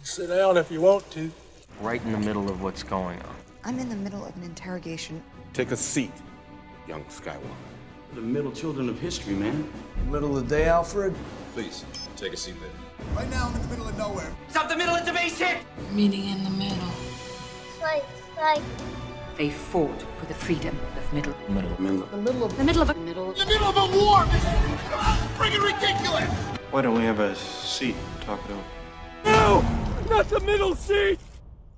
Sit down if you want to. Right in the middle of what's going on. I'm in the middle of an interrogation. Take a seat, young Skywalker. The middle children of history, man. Middle of the day, Alfred. Please, take a seat there. Right now, I'm in the middle of nowhere. Stop the middle, it's a base hit! Meeting in the middle. Like. They fought for the freedom of middle. The middle of the middle of a middle. The middle of a war! This is freaking ridiculous! Why don't we have a seat and talk it over? No! Not the middle seat!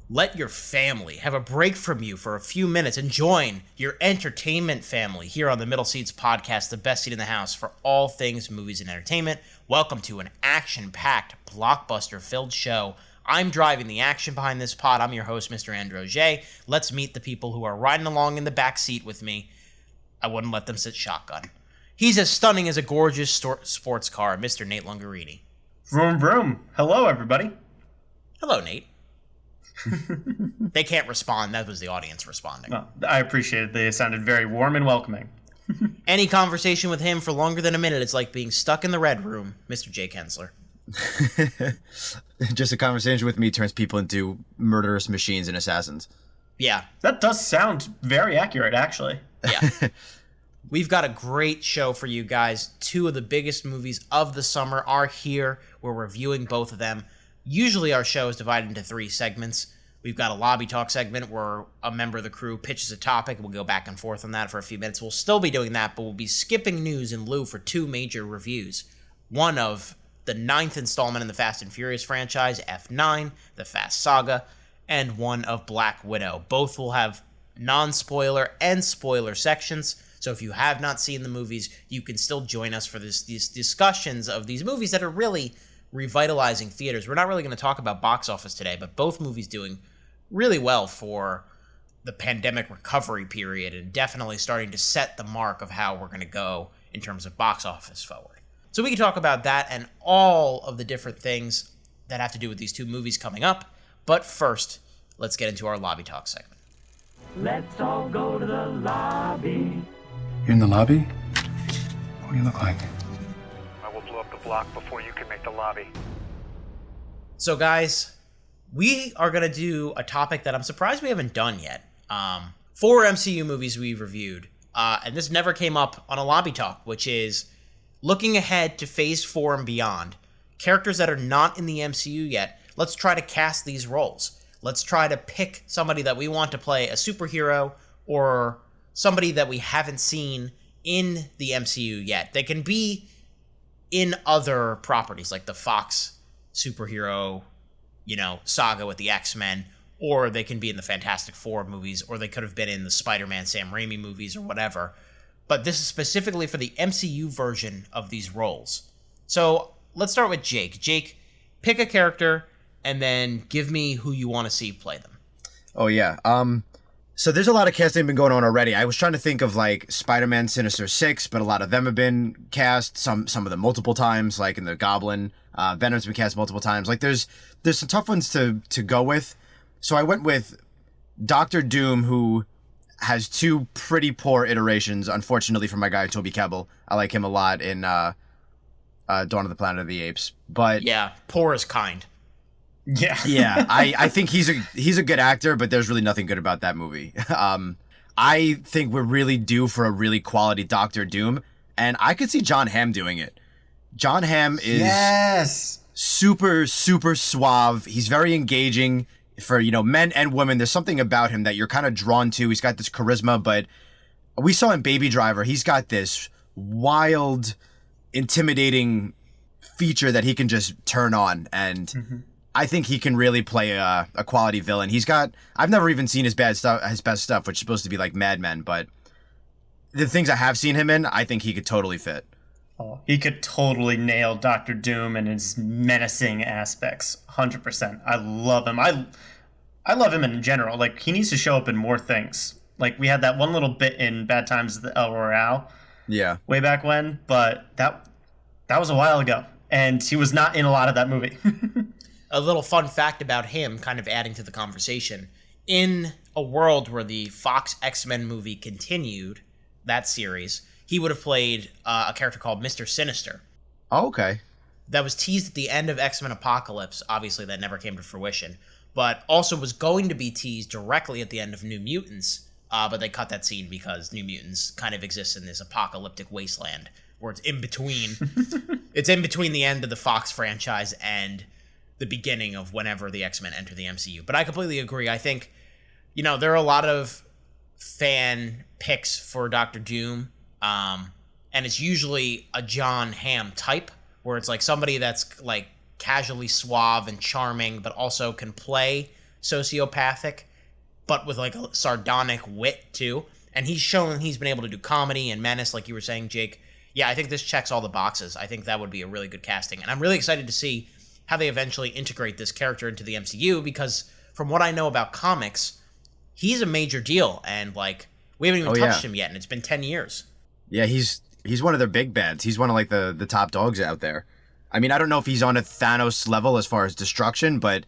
Let your family have a break from you for a few minutes and join your entertainment family here on the Middle Seats Podcast, the best seat in the house for all things movies and entertainment. Welcome to an action-packed, blockbuster-filled show. I'm driving the action behind this pod. I'm your host, Mr. Androge. Let's meet the people who are riding along in the back seat with me. I wouldn't let them sit shotgun. He's as stunning as a gorgeous sports car, Mr. Nate Lungarini. Vroom vroom. Hello, everybody. Hello, Nate. They can't respond. That was the audience responding. No, I appreciate it. They sounded very warm and welcoming. Any conversation with him for longer than a minute is like being stuck in the red room, Mr. Jake Hensler. Just a conversation with me turns people into murderous machines and assassins. Yeah. That does sound very accurate, actually. Yeah. We've got a great show for you guys. Two of the biggest movies of the summer are here. We're reviewing both of them. Usually our show is divided into three segments. We've got a lobby talk segment where a member of the crew pitches a topic. We'll go back and forth on that for a few minutes. We'll still be doing that, but we'll be skipping news in lieu for two major reviews. One of the 9th installment in the Fast and Furious franchise, F9, the Fast Saga, and one of Black Widow. Both will have non-spoiler and spoiler sections, so if you have not seen the movies, you can still join us for these discussions of these movies that are really revitalizing theaters. We're not really going to talk about box office today, but both movies doing really well for the pandemic recovery period and definitely starting to set the mark of how we're going to go in terms of box office forward. So we can talk about that and all of the different things that have to do with these two movies coming up. But first, let's get into our lobby talk segment. Let's all go to the lobby. You're in the lobby? What do you look like? I will blow up the block before you can make the lobby. So guys, we are going to do a topic that I'm surprised we haven't done yet. 4 MCU movies we've reviewed, and this never came up on a lobby talk, which is looking ahead to Phase 4 and beyond. Characters that are not in the MCU yet, let's try to cast these roles. Let's try to pick somebody that we want to play a superhero or somebody that we haven't seen in the MCU yet. They can be in other properties like the Fox superhero, saga with the X-Men, or they can be in the Fantastic Four movies, or they could have been in the Spider-Man Sam Raimi movies or whatever. But this is specifically for the MCU version of these roles. So let's start with Jake. Jake, pick a character and then give me who you want to see play them. Oh, yeah. So there's a lot of casting been going on already. I was trying to think of like Spider-Man Sinister Six, but a lot of them have been cast, some of them multiple times, like in the Goblin. Venom's been cast multiple times. Like there's some tough ones to go with. So I went with Dr. Doom, who has two pretty poor iterations, unfortunately, for my guy Toby Kebbell. I like him a lot in Dawn of the Planet of the Apes. But yeah, poor is kind. Yeah. Yeah, I think he's a good actor, but there's really nothing good about that movie. I think we're really due for a really quality Doctor Doom, and I could see John Hamm doing it. John Hamm is super, super suave. He's very engaging for, men and women. There's something about him that you're kind of drawn to. He's got this charisma, but we saw in Baby Driver, he's got this wild, intimidating feature that he can just turn on, and I think he can really play a quality villain. I've never even seen his best stuff, which is supposed to be like Mad Men, but the things I have seen him in, I think he could totally fit. Oh, he could totally nail Dr. Doom and his menacing aspects, 100%. I love him. I love him in general. Like, he needs to show up in more things. Like, we had that one little bit in Bad Times at the El Royale. Yeah. Way back when, but that was a while ago, and he was not in a lot of that movie. A little fun fact about him, kind of adding to the conversation. In a world where the Fox X-Men movie continued, that series, he would have played a character called Mr. Sinister. Oh, okay. that was teased at the end of X-Men Apocalypse. Obviously, that never came to fruition, but also was going to be teased directly at the end of New Mutants, but they cut that scene because New Mutants kind of exists in this apocalyptic wasteland where it's in between. It's in between the end of the Fox franchise and the beginning of whenever the X-Men enter the MCU. But I completely agree. I think, there are a lot of fan picks for Doctor Doom, and it's usually a John Hamm type, where it's like somebody that's like casually suave and charming, but also can play sociopathic, but with like a sardonic wit too. And he's shown he's been able to do comedy and menace, like you were saying, Jake. Yeah, I think this checks all the boxes. I think that would be a really good casting. And I'm really excited to see how they eventually integrate this character into the MCU, because from what I know about comics, he's a major deal. And like, we haven't even touched him yet, and it's been 10 years. Yeah, he's one of their big bads. He's one of like the top dogs out there. I mean, I don't know if he's on a Thanos level as far as destruction, but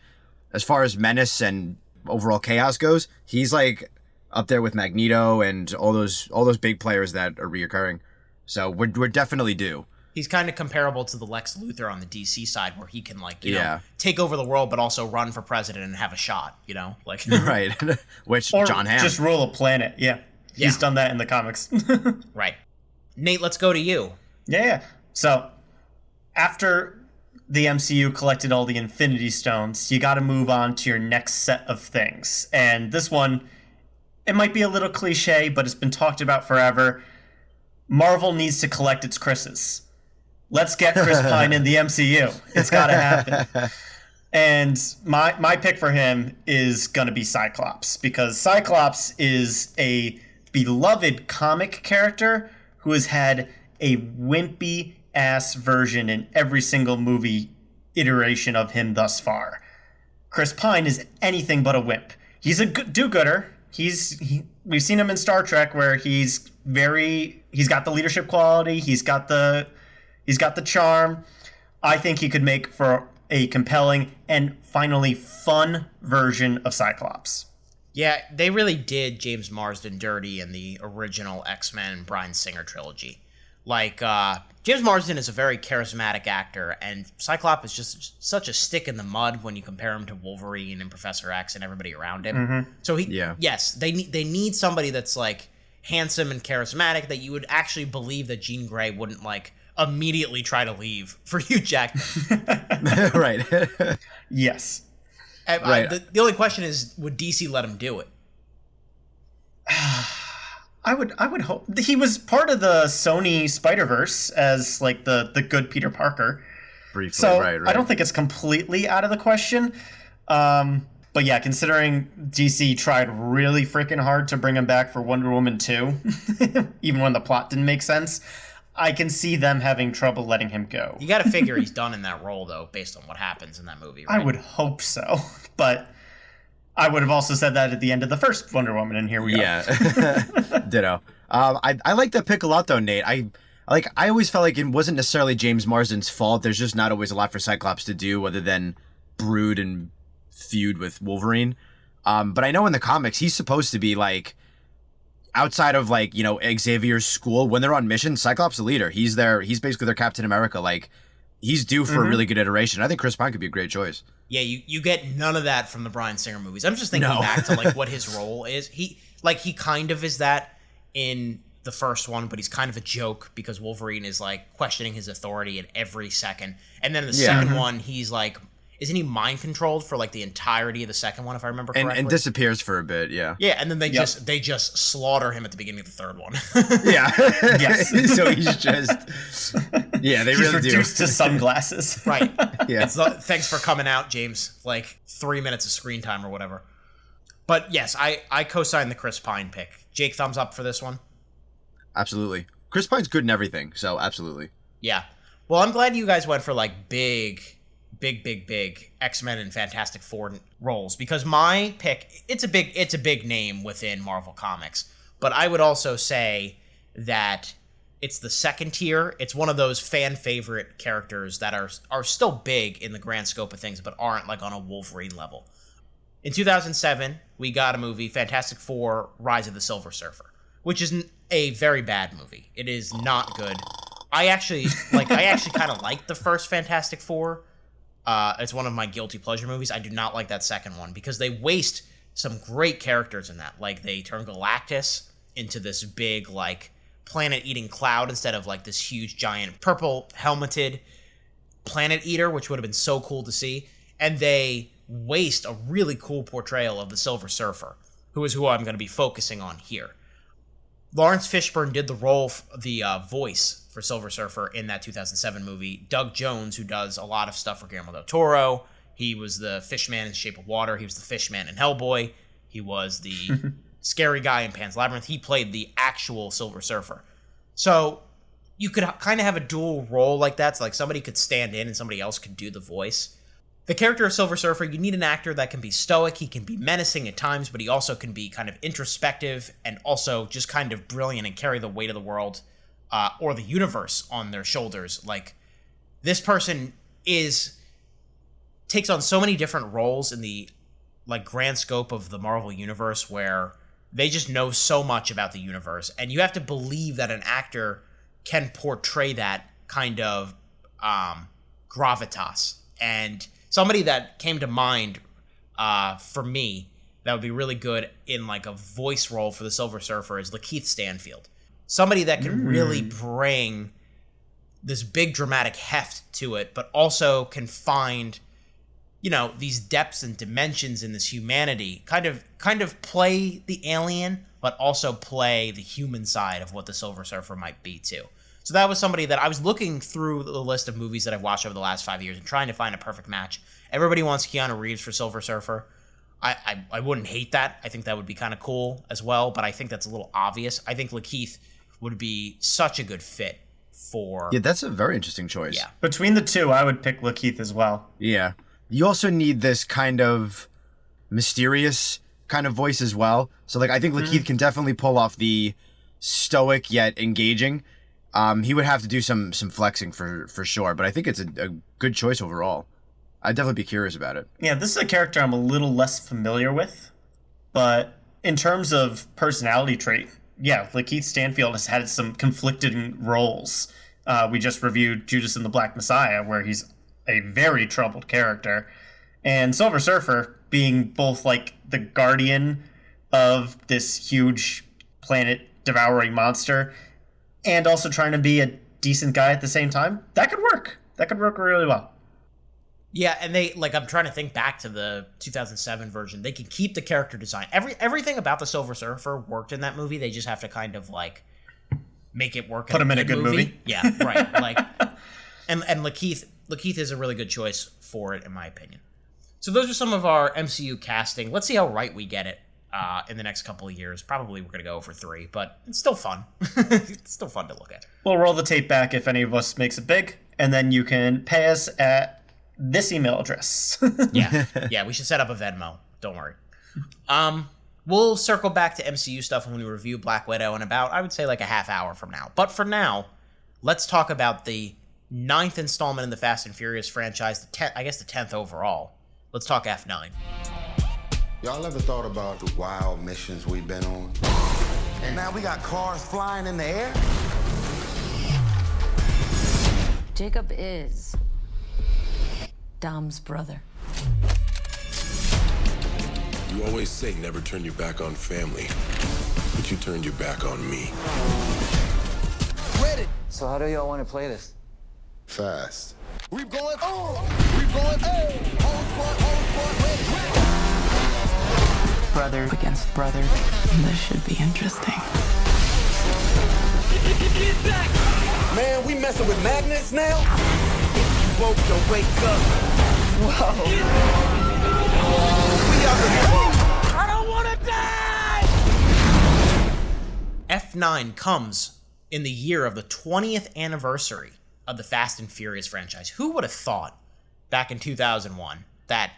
as far as menace and overall chaos goes, he's like up there with Magneto and all those big players that are reoccurring. So we're definitely due. He's kind of comparable to the Lex Luthor on the DC side, where he can like, you know, take over the world, but also run for president and have a shot, like right. Which or John Hamm just rule a planet. Yeah. He's done that in the comics. Right. Nate, let's go to you. Yeah. So after the MCU collected all the Infinity Stones, you got to move on to your next set of things. And this one, it might be a little cliche, but it's been talked about forever. Marvel needs to collect its Chris's. Let's get Chris Pine in the MCU. It's got to happen. And my pick for him is going to be Cyclops, because Cyclops is a beloved comic character who has had a wimpy ass version in every single movie iteration of him thus far. Chris Pine is anything but a wimp. He's a good do-gooder. We've seen him in Star Trek, where he's got the leadership quality, he's got the charm. I think he could make for a compelling and finally fun version of Cyclops. Yeah, they really did James Marsden dirty in the original X-Men Bryan Singer trilogy. Like, James Marsden is a very charismatic actor, and Cyclops is just such a stick in the mud when you compare him to Wolverine and Professor X and everybody around him. Mm-hmm. So yes, they need somebody that's like handsome and charismatic, that you would actually believe that Jean Grey wouldn't like immediately try to leave for Hugh Jackman. Right. Yes. Right. The only question is, would DC let him do it? I would hope. He was part of the Sony Spider-Verse as like the good Peter Parker. Briefly, so right. I don't think it's completely out of the question. But yeah, considering DC tried really freaking hard to bring him back for Wonder Woman 2, even when the plot didn't make sense, I can see them having trouble letting him go. You got to figure he's done in that role, though, based on what happens in that movie, right? I would hope so. But I would have also said that at the end of the first Wonder Woman, and here we are. Yeah. Ditto. I like that pick a lot, though, Nate. I always felt like it wasn't necessarily James Marsden's fault. There's just not always a lot for Cyclops to do other than brood and feud with Wolverine. But I know in the comics, he's supposed to be like, outside of like, Xavier's school, when they're on mission, Cyclops the leader. He's basically their Captain America. Like, he's due for a really good iteration. I think Chris Pine could be a great choice. Yeah, you get none of that from the Bryan Singer movies. I'm just thinking back to like what his role is. He kind of is that in the first one, but he's kind of a joke because Wolverine is like questioning his authority at every second. And then in the second one, he's like, isn't he mind controlled for like the entirety of the second one, if I remember correctly? And disappears for a bit, yeah. Yeah, and then they just slaughter him at the beginning of the third one. Yeah. Yes. So he's just he's really reduced to sunglasses. Right. Yeah. Thanks for coming out, James. Like 3 minutes of screen time or whatever. But yes, I co-sign the Chris Pine pick. Jake, thumbs up for this one? Absolutely. Chris Pine's good in everything, so absolutely. Yeah. Well, I'm glad you guys went for like big X-Men and Fantastic Four roles, because my pick, it's a big name within Marvel Comics, but I would also say that it's the second tier. It's one of those fan favorite characters that are still big in the grand scope of things, but aren't like on a Wolverine level. In 2007, we got a movie, Fantastic Four: Rise of the Silver Surfer, which is a very bad movie. It is not good. I actually kind of like the first Fantastic Four. It's one of my guilty pleasure movies. I do not like that second one because they waste some great characters in that. Like, they turn Galactus into this big, like, planet-eating cloud instead of, like, this huge, giant, purple, helmeted planet eater, which would have been so cool to see. And they waste a really cool portrayal of the Silver Surfer, who I'm going to be focusing on here. Lawrence Fishburne did the role, the voice for Silver Surfer in that 2007 movie. Doug Jones, who does a lot of stuff for Guillermo del Toro, he was the Fishman in Shape of Water. He was the Fishman in Hellboy. He was the scary guy in Pan's Labyrinth. He played the actual Silver Surfer. So you could kind of have a dual role like that. So like somebody could stand in and somebody else could do the voice. The character of Silver Surfer, you need an actor that can be stoic. He can be menacing at times, but he also can be kind of introspective and also just kind of brilliant and carry the weight of the world or the universe on their shoulders. Like, this person takes on so many different roles in the like grand scope of the Marvel universe, where they just know so much about the universe, and you have to believe that an actor can portray that kind of gravitas. And somebody that came to mind for me that would be really good in like a voice role for the Silver Surfer is Lakeith Stanfield. Somebody that can really bring this big dramatic heft to it, but also can find, you know, these depths and dimensions in this humanity, kind of play the alien, but also play the human side of what the Silver Surfer might be too. So that was somebody that I was looking through the list of movies that I've watched over the last 5 years and trying to find a perfect match. Everybody wants Keanu Reeves for Silver Surfer. I wouldn't hate that. I think that would be kind of cool as well, but I think that's a little obvious. I think Lakeith would be such a good fit for... Yeah, that's a very interesting choice. Yeah. Between the two, I would pick Lakeith as well. Yeah. You also need this kind of mysterious kind of voice as well. So, like, I think Lakeith can definitely pull off the stoic yet engaging. He would have to do some flexing for sure, but I think it's a good choice overall. I'd definitely be curious about it. Yeah, this is a character I'm a little less familiar with, but in terms of personality trait, yeah, Lakeith Stanfield has had some conflicting roles. We just reviewed Judas and the Black Messiah, where he's a very troubled character, and Silver Surfer being both like the guardian of this huge planet-devouring monster and also trying to be a decent guy at the same time. That could work. That could work really well. Yeah, and they, like, I'm trying to think back to the 2007 version. They can keep the character design. Everything about the Silver Surfer worked in that movie. They just have to kind of, like, make it work. Put him in a good movie. Yeah, right. Like, and Lakeith is a really good choice for it, in my opinion. So those are some of our MCU casting. Let's see how right we get it in the next couple of years. Probably we're going to go over 3, but it's still fun. It's still fun to look at. We'll roll the tape back if any of us makes it big, and then you can pay us at this email address. Yeah, we should set up a Venmo. Don't worry. We'll circle back to MCU stuff when we review Black Widow in about, I would say, like a half hour from now. But for now, let's talk about the 9th installment in the Fast and Furious franchise, the 10th overall. Let's talk F9. Y'all ever thought about the wild missions we've been on? And now we got cars flying in the air? Jacob is Dom's brother. You always say never turn your back on family, but you turned your back on me. Ready. So how do y'all want to play this? Fast. We going on. We going on. Home ready. Brother against brother. This should be interesting. Man, we messing with magnets now? You woke to wake up. Whoa. We are the... I don't want to die! F9 comes in the year of the 20th anniversary of the Fast and Furious franchise. Who would have thought back in 2001 that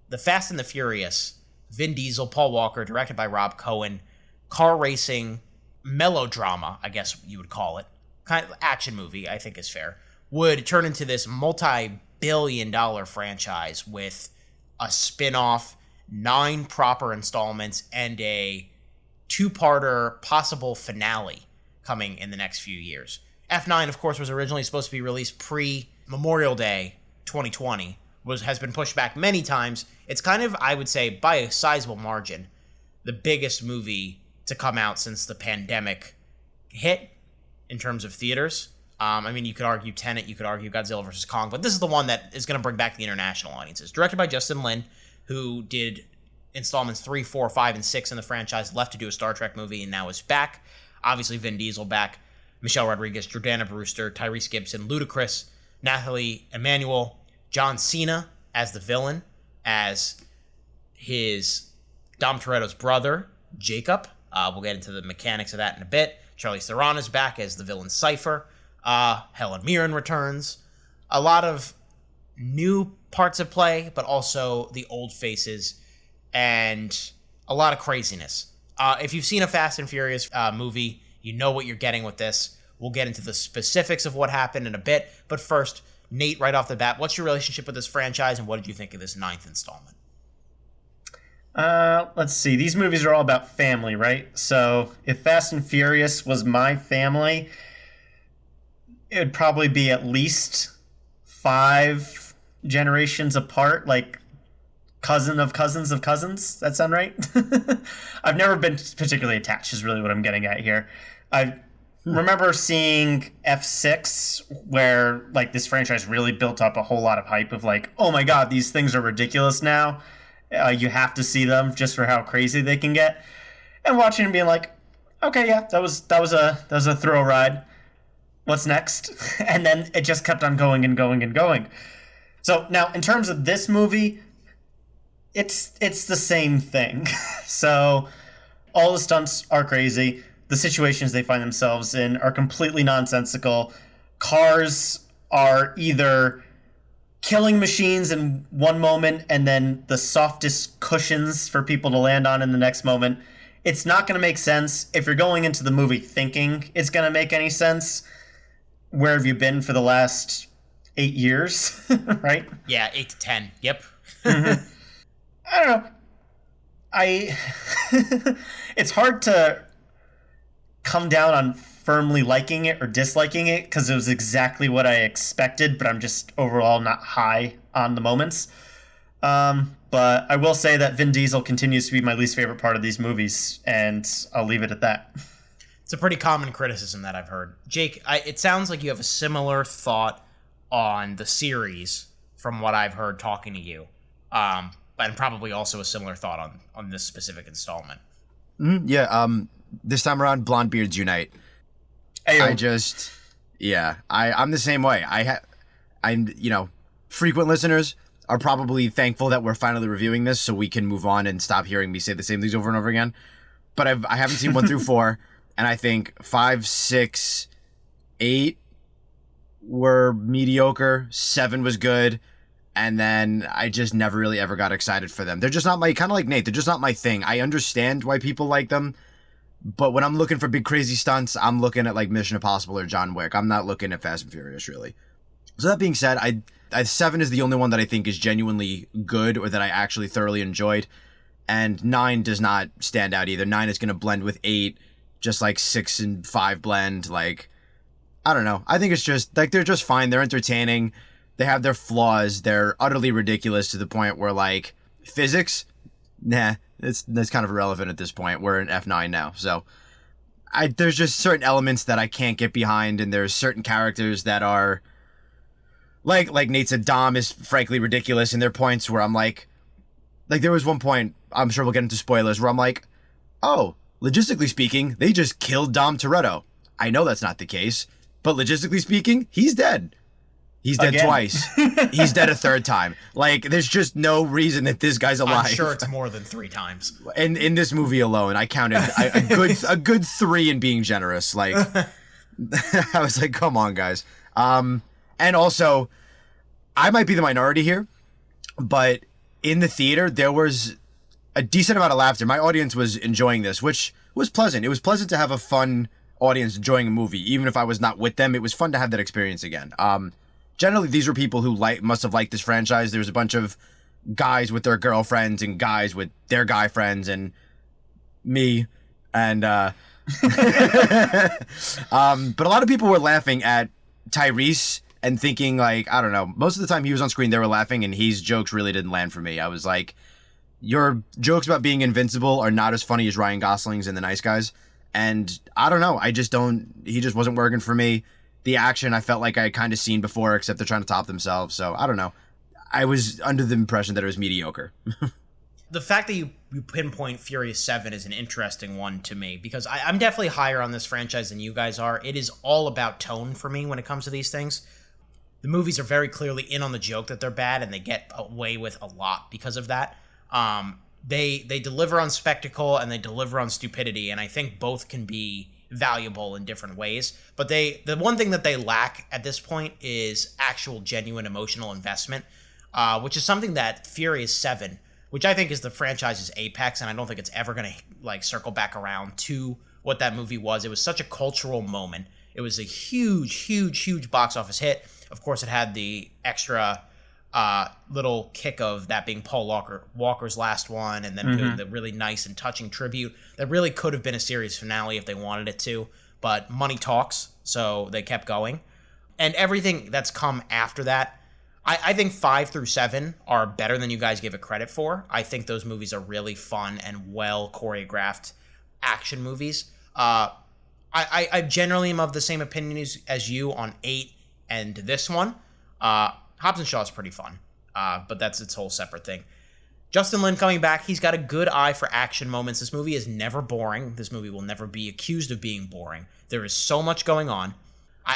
the Fast and the Furious, Vin Diesel, Paul Walker, directed by Rob Cohen, car racing melodrama, I guess you would call it, kind of action movie, I think is fair, would turn into this multi-billion-dollar franchise with a spin-off, 9 proper installments, and a 2-parter possible finale coming in the next few years. F9, of course, was originally supposed to be released pre-Memorial Day 2020, has been pushed back many times. It's kind of, I would say, by a sizable margin, the biggest movie to come out since the pandemic hit in terms of theaters. I mean, you could argue Tenet, you could argue Godzilla vs. Kong, but this is the one that is going to bring back the international audiences. Directed by Justin Lin, who did installments 3, 4, 5, and 6 in the franchise, left to do a Star Trek movie, and now is back. Obviously, Vin Diesel back, Michelle Rodriguez, Jordana Brewster, Tyrese Gibson, Ludacris, Nathalie Emmanuel, John Cena as the villain, as his Dom Toretto's brother, Jacob. We'll get into the mechanics of that in a bit. Charlize Theron is back as the villain Cypher. Helen Mirren returns. A lot of new parts of play, but also the old faces, and a lot of craziness. If you've seen a Fast and Furious movie, you know what you're getting with this. We'll get into the specifics of what happened in a bit, but first, Nate, right off the bat, what's your relationship with this franchise, and what did you think of this 9th installment? Let's see. These movies are all about family, right? So if Fast and Furious was my family, it would probably be at least 5 generations apart, like cousin of cousins of cousins. That sound right? I've never been particularly attached is really what I'm getting at here. I remember seeing F6 where like this franchise really built up a whole lot of hype of like, oh my God, these things are ridiculous now. You have to see them just for how crazy they can get. And watching and being like, okay, yeah, that was a thrill ride. What's next? And then it just kept on going and going and going. So now in terms of this movie, it's the same thing. So all the stunts are crazy. The situations they find themselves in are completely nonsensical. Cars are either killing machines in one moment and then the softest cushions for people to land on in the next moment. It's not going to make sense. If you're going into the movie thinking it's going to make any sense, where have you been for the last 8 years, right? Yeah, 8 to 10. Yep. Mm-hmm. I don't know. It's hard to come down on firmly liking it or disliking it because it was exactly what I expected, but I'm just overall not high on the moments. But I will say that Vin Diesel continues to be my least favorite part of these movies, and I'll leave it at that. It's a pretty common criticism that I've heard. Jake, it sounds like you have a similar thought on the series from what I've heard talking to you, and probably also a similar thought on this specific installment. Yeah, this time around, blonde beards unite. Ayo. I'm the same way. I'm frequent listeners are probably thankful that we're finally reviewing this so we can move on and stop hearing me say the same things over and over again. But I haven't seen 1 through 4, and I think 5, 6, 8 were mediocre, 7 was good, and then I just never really ever got excited for them. They're just not kind of like Nate, they're just not my thing. I understand why people like them, but when I'm looking for big crazy stunts, I'm looking at like Mission Impossible or John Wick. I'm not looking at Fast and Furious, really. So that being said, 7 is the only one that I think is genuinely good or that I actually thoroughly enjoyed. And 9 does not stand out either. 9 is going to blend with 8, just like 6 and 5 blend. Like, I don't know. I think it's just, like, they're just fine. They're entertaining. They have their flaws. They're utterly ridiculous to the point where, like, physics, nah, that's kind of irrelevant at this point. We're in F9 now. So, there's just certain elements that I can't get behind, and there's certain characters that are, like Nate said, Dom is frankly ridiculous, and there are points where I'm like there was one point, I'm sure we'll get into spoilers, where I'm like, oh, logistically speaking, they just killed Dom Toretto. I know that's not the case, but logistically speaking, he's dead. He's dead Again. Twice. He's dead a 3rd time. Like, there's just no reason that this guy's alive. I'm sure it's more than 3 times. And in this movie alone, I counted a good 3 in being generous. Like, I was like, come on, guys. And also, I might be the minority here, but in the theater, there was a decent amount of laughter. My audience was enjoying this, which was pleasant. It was pleasant to have a fun audience enjoying a movie. Even if I was not with them, it was fun to have that experience again. Generally, these were people who must have liked this franchise. There was a bunch of guys with their girlfriends and guys with their guy friends and me. And But a lot of people were laughing at Tyrese and thinking, like, I don't know, most of the time he was on screen, they were laughing, and his jokes really didn't land for me. I was like, your jokes about being invincible are not as funny as Ryan Gosling's in The Nice Guys. And I don't know, he just wasn't working for me. The action I felt like I had kind of seen before, except they're trying to top themselves. So I don't know. I was under the impression that it was mediocre. The fact that you pinpoint Furious 7 is an interesting one to me, because I'm definitely higher on this franchise than you guys are. It is all about tone for me when it comes to these things. The movies are very clearly in on the joke that they're bad, and they get away with a lot because of that. They deliver on spectacle and they deliver on stupidity, and I think both can be valuable in different ways. But the one thing that they lack at this point is actual genuine emotional investment, which is something that Furious 7, which I think is the franchise's apex, and I don't think it's ever going to like circle back around to what that movie was. It was such a cultural moment. It was a huge box office hit. Of course, it had the extra little kick of that being Paul Walker's last one, and then doing the really nice and touching tribute that really could have been a series finale if they wanted it to, but money talks, so they kept going. And everything that's come after that, I think 5 through 7 are better than you guys give it credit for. I think those movies are really fun and well choreographed action movies. I generally am of the same opinion as you on 8 and this one. Hobbs and Shaw is pretty fun, but that's its whole separate thing. Justin Lin coming back, he's got a good eye for action moments. This movie is never boring. This movie will never be accused of being boring. There is so much going on.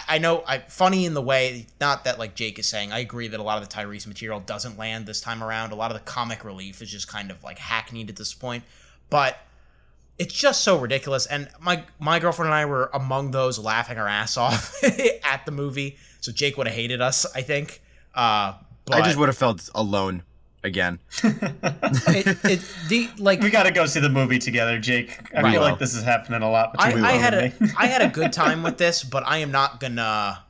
I know, funny in the way, not that like Jake is saying, I agree that a lot of the Tyrese material doesn't land this time around. A lot of the comic relief is just kind of like hackneyed at this point, but it's just so ridiculous. And my girlfriend and I were among those laughing our ass off at the movie, so Jake would have hated us, I think. But I just would have felt alone again. We got to go see the movie together, Jake. I feel like this is happening a lot between I had a good time with this, but I am not gonna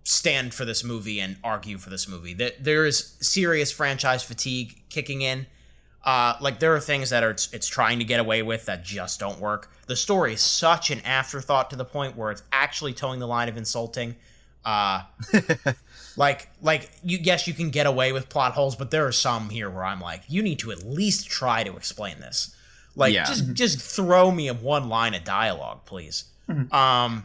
stand for this movie and argue for this movie. There is serious franchise fatigue kicking in. Like there are things that it's trying to get away with that just don't work. The story is such an afterthought to the point where it's actually towing the line of insulting. Like you can get away with plot holes, but there are some here where I'm like, you need to at least try to explain this. Like, just throw me one line of dialogue, please. And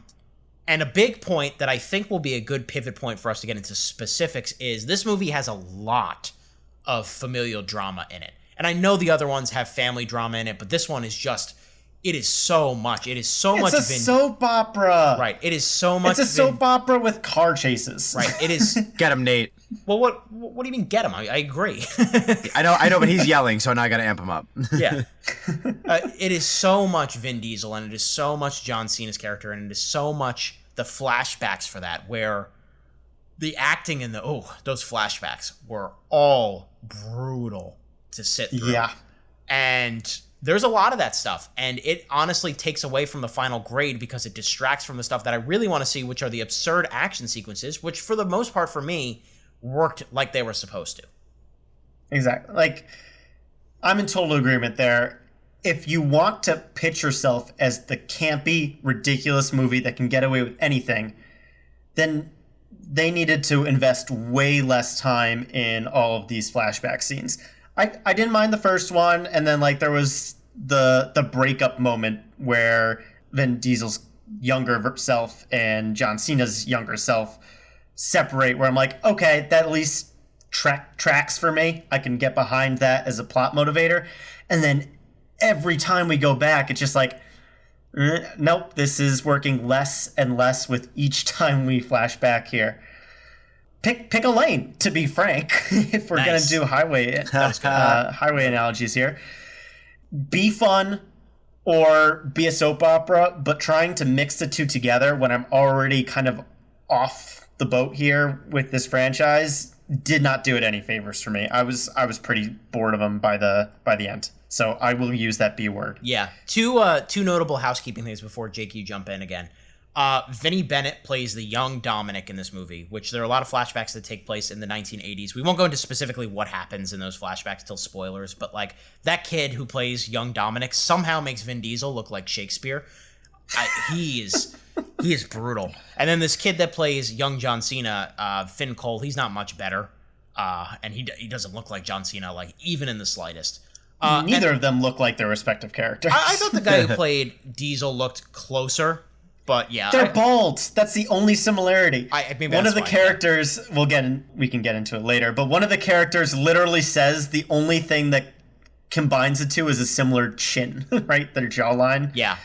a big point that I think will be a good pivot point for us to get into specifics is this movie has a lot of familial drama in it. And I know the other ones have family drama in it, but this one is just, it is so much. It is so much. It's a soap opera. Right. It is so much. It's a soap opera with car chases. Right. It is. Get him, Nate. Well, what do you mean get him? I agree. I know, but he's yelling, so now I got to amp him up. Yeah. It is so much Vin Diesel, and it is so much John Cena's character, and it is so much the flashbacks for that, where the acting in those flashbacks were all brutal to sit through. Yeah. And there's a lot of that stuff, and it honestly takes away from the final grade because it distracts from the stuff that I really want to see, which are the absurd action sequences, which for the most part for me worked like they were supposed to. Exactly. Like, I'm in total agreement there. If you want to pitch yourself as the campy, ridiculous movie that can get away with anything, then they needed to invest way less time in all of these flashback scenes. I didn't mind the first one, and then like there was the breakup moment where Vin Diesel's younger self and John Cena's younger self separate, where I'm like, okay, that at least tracks for me. I can get behind that as a plot motivator. And then every time we go back, it's just like, nope, this is working less and less with each time we flash back here. Pick a lane, to be frank, if we're going to do highway analogies here. Be fun or be a soap opera, but trying to mix the two together when I'm already kind of off the boat here with this franchise did not do it any favors for me. I was pretty bored of them by the end. So I will use that B word. Yeah. Two notable housekeeping things before Jake, you jump in again. Vinnie Bennett plays the young Dominic in this movie, which there are a lot of flashbacks that take place in the 1980s. We won't go into specifically what happens in those flashbacks till spoilers, but like that kid who plays young Dominic somehow makes Vin Diesel look like Shakespeare. He is brutal. And then this kid that plays young John Cena, Finn Cole, he's not much better. And he doesn't look like John Cena, like, even in the slightest. Neither of them look like their respective characters. I thought the guy who played Diesel looked closer, but yeah. They're bald. That's the only similarity. One of the fine. Characters, we can get into it later, but one of the characters literally says the only thing that combines the two is a similar chin, right? Their jawline. Yeah.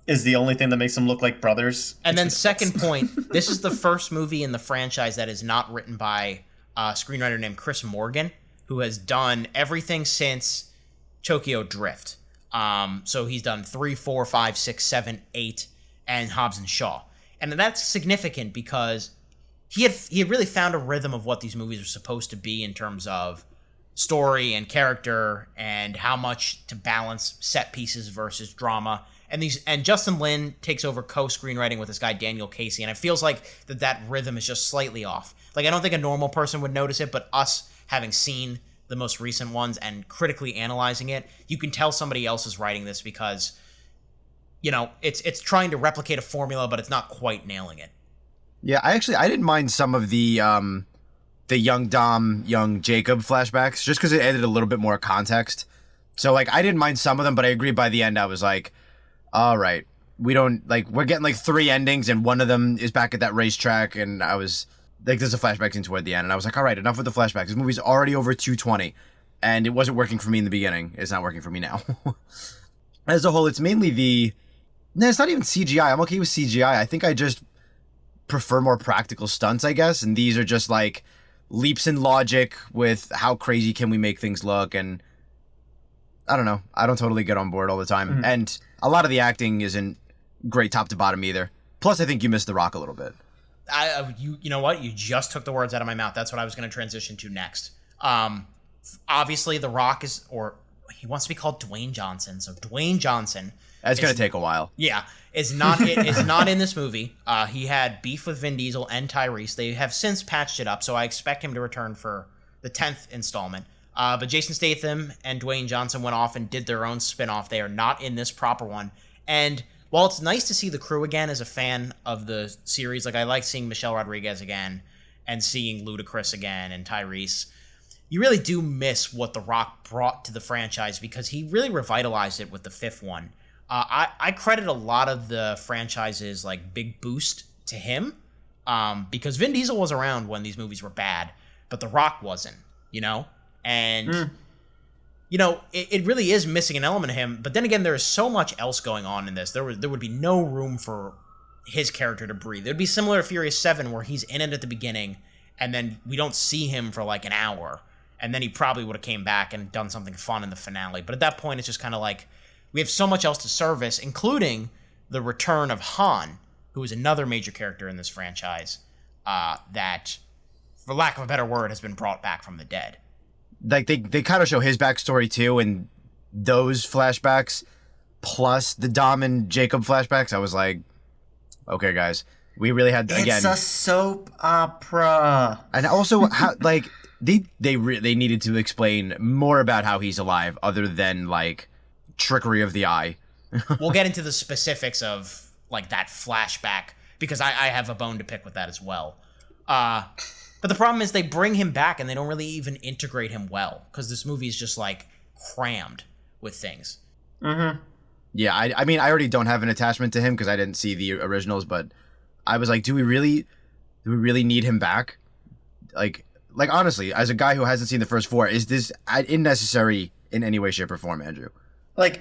Is the only thing that makes them look like brothers. And then second point, this is the first movie in the franchise that is not written by a screenwriter named Chris Morgan, who has done everything since Tokyo Drift. So he's done 3, 4, 5, 6, 7, 8, and Hobbs and Shaw. And that's significant because he had really found a rhythm of what these movies are supposed to be in terms of story and character and how much to balance set pieces versus drama. And Justin Lin takes over co-screenwriting with this guy Daniel Casey, and it feels like that rhythm is just slightly off. Like, I don't think a normal person would notice it, but us having seen the most recent ones and critically analyzing it, you can tell somebody else is writing this because, you know, it's trying to replicate a formula, but it's not quite nailing it. Yeah, I didn't mind some of the young Dom, young Jacob flashbacks, just because it added a little bit more context. So, like, I didn't mind some of them, but I agree by the end I was like, all right, we're getting like 3 endings, and one of them is back at that racetrack, and I was like, there's a flashback scene toward the end, and I was like, all right, enough with the flashbacks. This movie's already over 220, and it wasn't working for me in the beginning. It's not working for me now. As a whole, it's mainly it's not even CGI. I'm okay with CGI. I think I just prefer more practical stunts, I guess, and these are just like leaps in logic with how crazy can we make things look, and I don't know. I don't totally get on board all the time. Mm-hmm. And a lot of the acting isn't great top to bottom either. Plus, I think you missed The Rock a little bit. You know what? You just took the words out of my mouth. That's what I was going to transition to next. Obviously, The Rock he wants to be called Dwayne Johnson. So Dwayne Johnson. That's going to take a while. Yeah. Is not in this movie. He had beef with Vin Diesel and Tyrese. They have since patched it up, so I expect him to return for the 10th installment. But Jason Statham and Dwayne Johnson went off and did their own spin-off. They are not in this proper one. And while it's nice to see the crew again as a fan of the series, like I like seeing Michelle Rodriguez again and seeing Ludacris again and Tyrese, you really do miss what The Rock brought to the franchise because he really revitalized it with the 5th one. I credit a lot of the franchise's like big boost to him because Vin Diesel was around when these movies were bad, but The Rock wasn't, you know? And, you know, it really is missing an element of him. But then again, there is so much else going on in this. There would be no room for his character to breathe. It would be similar to Furious 7, where he's in it at the beginning, and then we don't see him for like an hour. And then he probably would have came back and done something fun in the finale. But at that point, it's just kind of like, we have so much else to service, including the return of Han, who is another major character in this franchise, that, for lack of a better word, has been brought back from the dead. Like, they kind of show his backstory too, and those flashbacks plus the Dom and Jacob flashbacks, I was like, okay, guys, we really had it's a soap opera. And also, how like they needed to explain more about how he's alive, other than like trickery of the eye. We'll get into the specifics of like that flashback because I have a bone to pick with that as well. But the problem is they bring him back and they don't really even integrate him well because this movie is just like crammed with things. Mm-hmm. Yeah, I mean, I already don't have an attachment to him because I didn't see the originals, but I was like, do we really need him back? Like honestly, as a guy who hasn't seen the first 4, is this unnecessary in any way, shape, or form, Andrew? Like,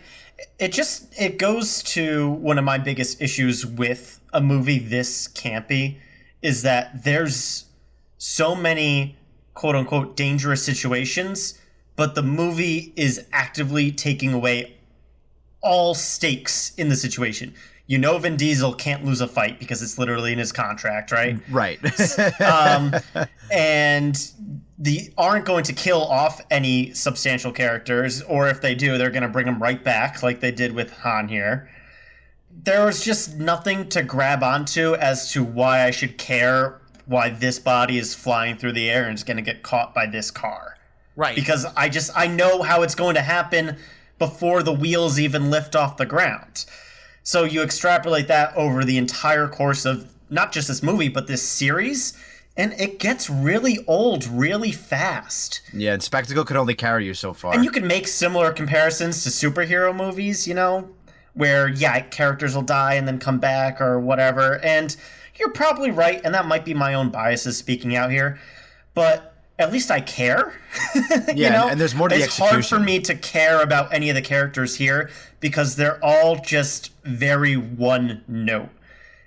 it goes to one of my biggest issues with a movie this campy is that there's so many quote-unquote dangerous situations, but the movie is actively taking away all stakes in the situation. You know Vin Diesel can't lose a fight because it's literally in his contract, right? Right. And they aren't going to kill off any substantial characters, or if they do, they're going to bring them right back like they did with Han here. There was just nothing to grab onto as to why I should care why this body is flying through the air and is going to get caught by this car. Right. Because I know how it's going to happen before the wheels even lift off the ground. So you extrapolate that over the entire course of not just this movie, but this series, and it gets really old really fast. Yeah, and spectacle could only carry you so far. And you can make similar comparisons to superhero movies, you know, where, yeah, characters will die and then come back or whatever. And you're probably right, and that might be my own biases speaking out here, but at least I care. Yeah, you know? and there's more to the execution. It's hard for execution. me to care about any of the characters here because they're all just very one note.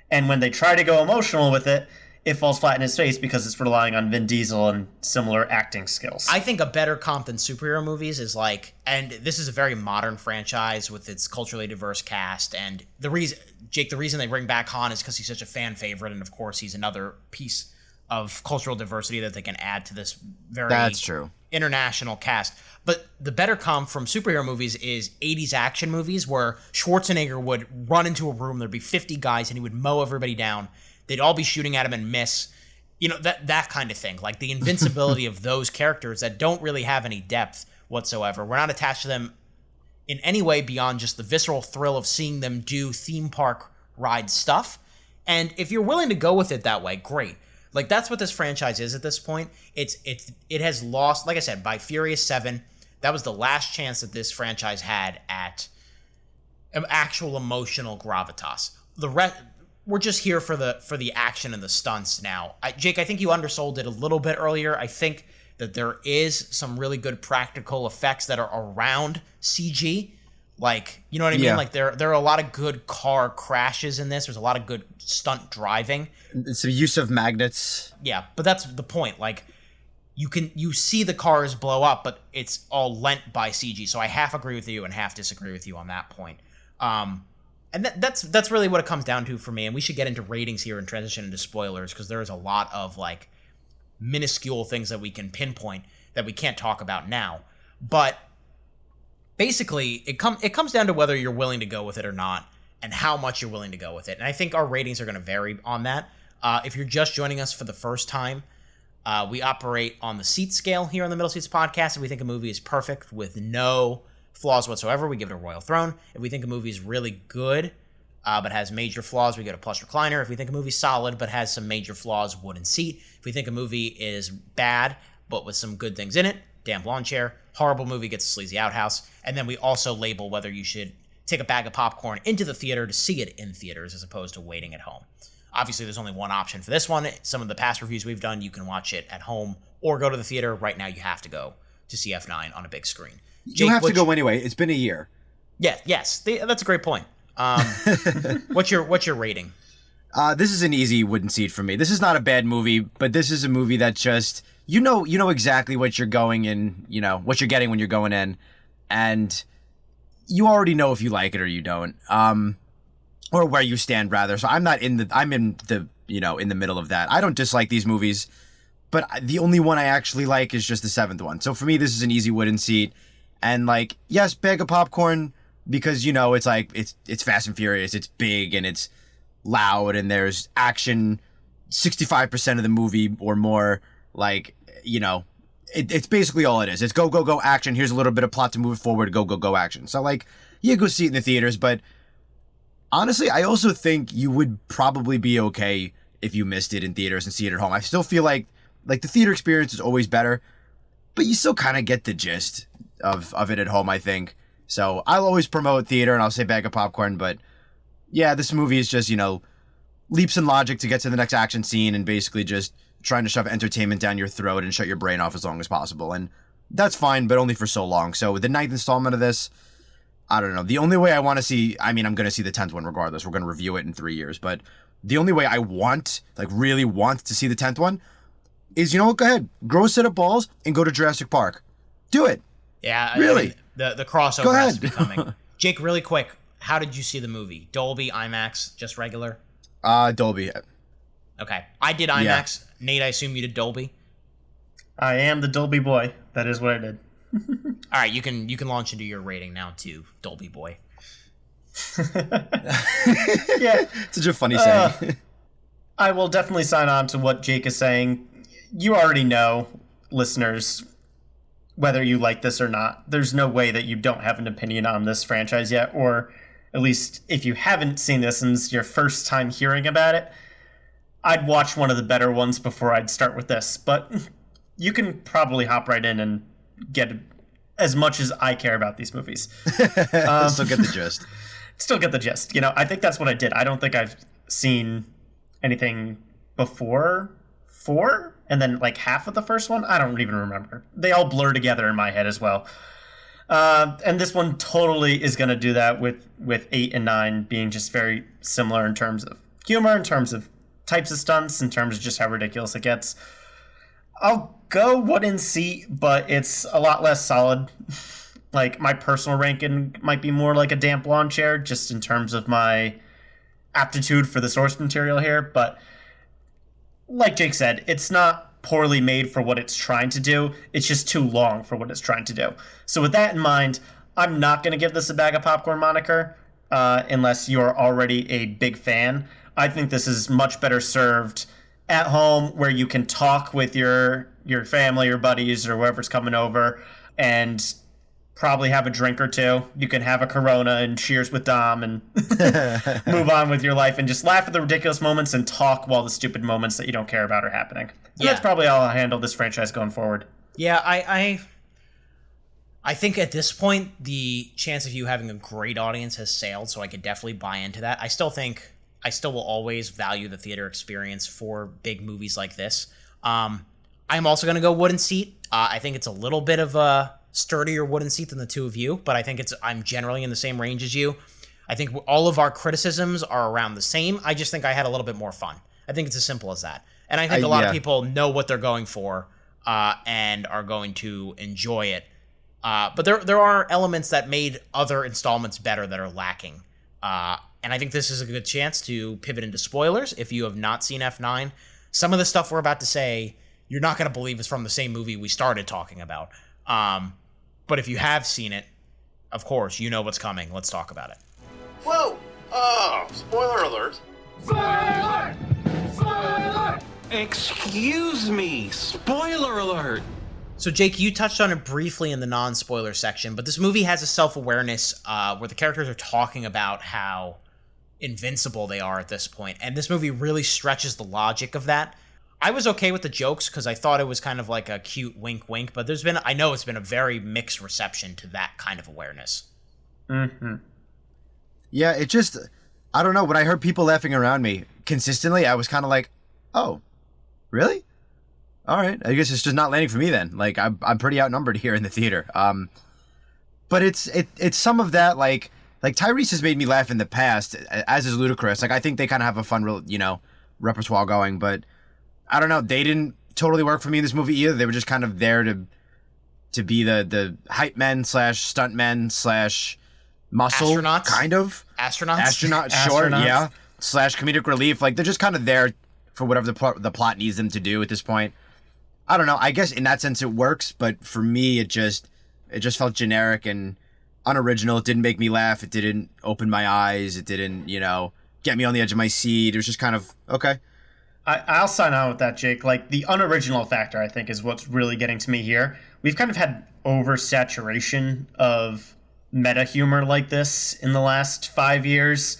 And when they try to go emotional with it, it falls flat in his face because it's relying on Vin Diesel and similar acting skills. I think a better comp than superhero movies is like, and this is a very modern franchise with its culturally diverse cast, and the reason they bring back Han is because he's such a fan favorite, and of course he's another piece of cultural diversity that they can add to this very That's true. international cast. But the better comp from superhero movies is 80s action movies where Schwarzenegger would run into a room, there'd be 50 guys, and he would mow everybody down. They'd all be shooting at him and miss. You know, that kind of thing. Like the invincibility of those characters that don't really have any depth whatsoever. We're not attached to them in any way beyond just the visceral thrill of seeing them do theme park ride stuff. And if you're willing to go with it that way, great. Like that's what this franchise is at this point. It has lost, like I said, by Furious 7, that was the last chance that this franchise had at actual emotional gravitas. The rest, we're just here for the action and the stunts now. Jake, I think you undersold it a little bit earlier. I think that there is some really good practical effects that are around CG. Like, you know what I mean? Yeah. Like there are a lot of good car crashes in this. There's a lot of good stunt driving. It's the use of magnets. Yeah, but that's the point. Like you see the cars blow up, but it's all lent by CG. So I half agree with you and half disagree with you on that point. And that's really what it comes down to for me. And we should get into ratings here and transition into spoilers because there is a lot of like minuscule things that we can pinpoint that we can't talk about now. But basically, it comes down to whether you're willing to go with it or not and how much you're willing to go with it. And I think our ratings are going to vary on that. If you're just joining us for the first time, we operate on the seat scale here on the Middle Seats Podcast. If we think a movie is perfect with no flaws whatsoever, we give it a royal throne. If we think a movie is really good but has major flaws, we get a plus recliner. If we think a movie's solid but has some major flaws, wooden seat. If we think a movie is bad but with some good things in it, damp lawn chair. Horrible movie gets a sleazy outhouse. And then we also label whether you should take a bag of popcorn into the theater to see it in theaters as opposed to waiting at home. Obviously, there's only one option for this one. Some of the past reviews we've done, you can watch it at home or go to the theater. Right now, you have to go to see F9 on a big screen. Jake, you have to go anyway. It's been a year. Yeah, yes. That's a great point. What's your rating? This is an easy wooden seat for me. This is not a bad movie, but this is a movie that just you know exactly what you're going in, what you're getting when you're going in, and you already know if you like it or you don't, or where you stand rather. So I'm in the middle of that. I don't dislike these movies, but the only one I actually like is just the seventh one. So for me, this is an easy wooden seat, and like yes, bag of popcorn because it's like it's Fast and Furious, it's big and it's loud and there's action 65% of the movie or more. Like it's basically all it is. It's go action. Here's a little bit of plot to move it forward. Go action. So like you go see it in the theaters, but honestly, I also think you would probably be okay if you missed it in theaters and see it at home. I still feel like the theater experience is always better, but you still kind of get the gist of it at home, I think. So I'll always promote theater and I'll say bag of popcorn, but yeah, this movie is just, leaps in logic to get to the next action scene and basically just trying to shove entertainment down your throat and shut your brain off as long as possible. And that's fine, but only for so long. So the 9th installment of this, I don't know. The only way I want to see, I'm going to see the 10th one regardless. We're going to review it in 3 years. But the only way I really want to see the 10th one is, go ahead, grow a set of balls and go to Jurassic Park. Do it. Yeah. Really? I mean, the crossover has to be coming. Jake, really quick, how did you see the movie? Dolby, IMAX, just regular? Dolby. Okay. I did IMAX. Yeah. Nate, I assume you did Dolby? I am the Dolby boy. That is what I did. All right, you can launch into your rating now too, Dolby boy. Yeah. Such a funny saying. I will definitely sign on to what Jake is saying. You already know, listeners, whether you like this or not. There's no way that you don't have an opinion on this franchise yet, or at least if you haven't seen this and it's your first time hearing about it, I'd watch one of the better ones before I'd start with this. But you can probably hop right in and get as much as I care about these movies. Still get the gist. Still get the gist. You know, I think that's what I did. I don't think I've seen anything before 4 and then like half of the first one. I don't even remember. They all blur together in my head as well. And this one totally is going to do that with 8 and 9 being just very similar in terms of humor, in terms of types of stunts, in terms of just how ridiculous it gets. I'll go wooden seat, but it's a lot less solid. Like, my personal ranking might be more like a damp lawn chair, just in terms of my aptitude for the source material here. But like Jake said, it's not poorly made for what it's trying to do. It's just too long for what it's trying to do. So with that in mind, I'm not going to give this a bag of popcorn moniker, unless you're already a big fan. I think this is much better served at home, where you can talk with your family or buddies or whoever's coming over and probably have a drink or two. You can have a Corona and cheers with Dom and move on with your life and just laugh at the ridiculous moments and talk while the stupid moments that you don't care about are happening. And that's probably how I'll handle this franchise going forward. Yeah, I think at this point, the chance of you having a great audience has sailed, so I could definitely buy into that. I still will always value the theater experience for big movies like this. I'm also going to go wooden seat. I think it's a little bit of a sturdier wooden seat than the two of you, but I think I'm generally in the same range as you. I think all of our criticisms are around the same. I just think I had a little bit more fun. I think it's as simple as that. And I think a lot of people know what they're going for and are going to enjoy it. But there are elements that made other installments better that are lacking. And I think this is a good chance to pivot into spoilers. If you have not seen F9, some of the stuff we're about to say, you're not going to believe is from the same movie we started talking about. But if you have seen it, of course, you know what's coming. Let's talk about it. Whoa! Oh, spoiler alert. Spoiler! Spoiler! Excuse me, spoiler alert! So, Jake, you touched on it briefly in the non-spoiler section, but this movie has a self-awareness where the characters are talking about how invincible they are at this point, and this movie really stretches the logic of that. I was okay with the jokes because I thought it was kind of like a cute wink-wink, but I know it's been a very mixed reception to that kind of awareness. Mm-hmm. Yeah, it just, I don't know, when I heard people laughing around me consistently, I was kind of like, oh, really? All right, I guess it's just not landing for me then. Like, I'm pretty outnumbered here in the theater. But it's some of that, like Tyrese has made me laugh in the past, as is Ludacris. Like, I think they kind of have a fun, repertoire going, but I don't know, they didn't totally work for me in this movie either. They were just kind of there to be the hype men / stunt men / muscle, astronauts, kind of. Astronaut, sure, yeah. / comedic relief. Like, they're just kind of there for whatever the plot needs them to do at this point. I don't know. I guess in that sense it works, but for me it just felt generic and unoriginal. It didn't make me laugh. It didn't open my eyes. It didn't, get me on the edge of my seat. It was just kind of okay. I'll sign on with that, Jake. Like, the unoriginal factor, I think, is what's really getting to me here. We've kind of had oversaturation of meta humor like this in the last 5 years.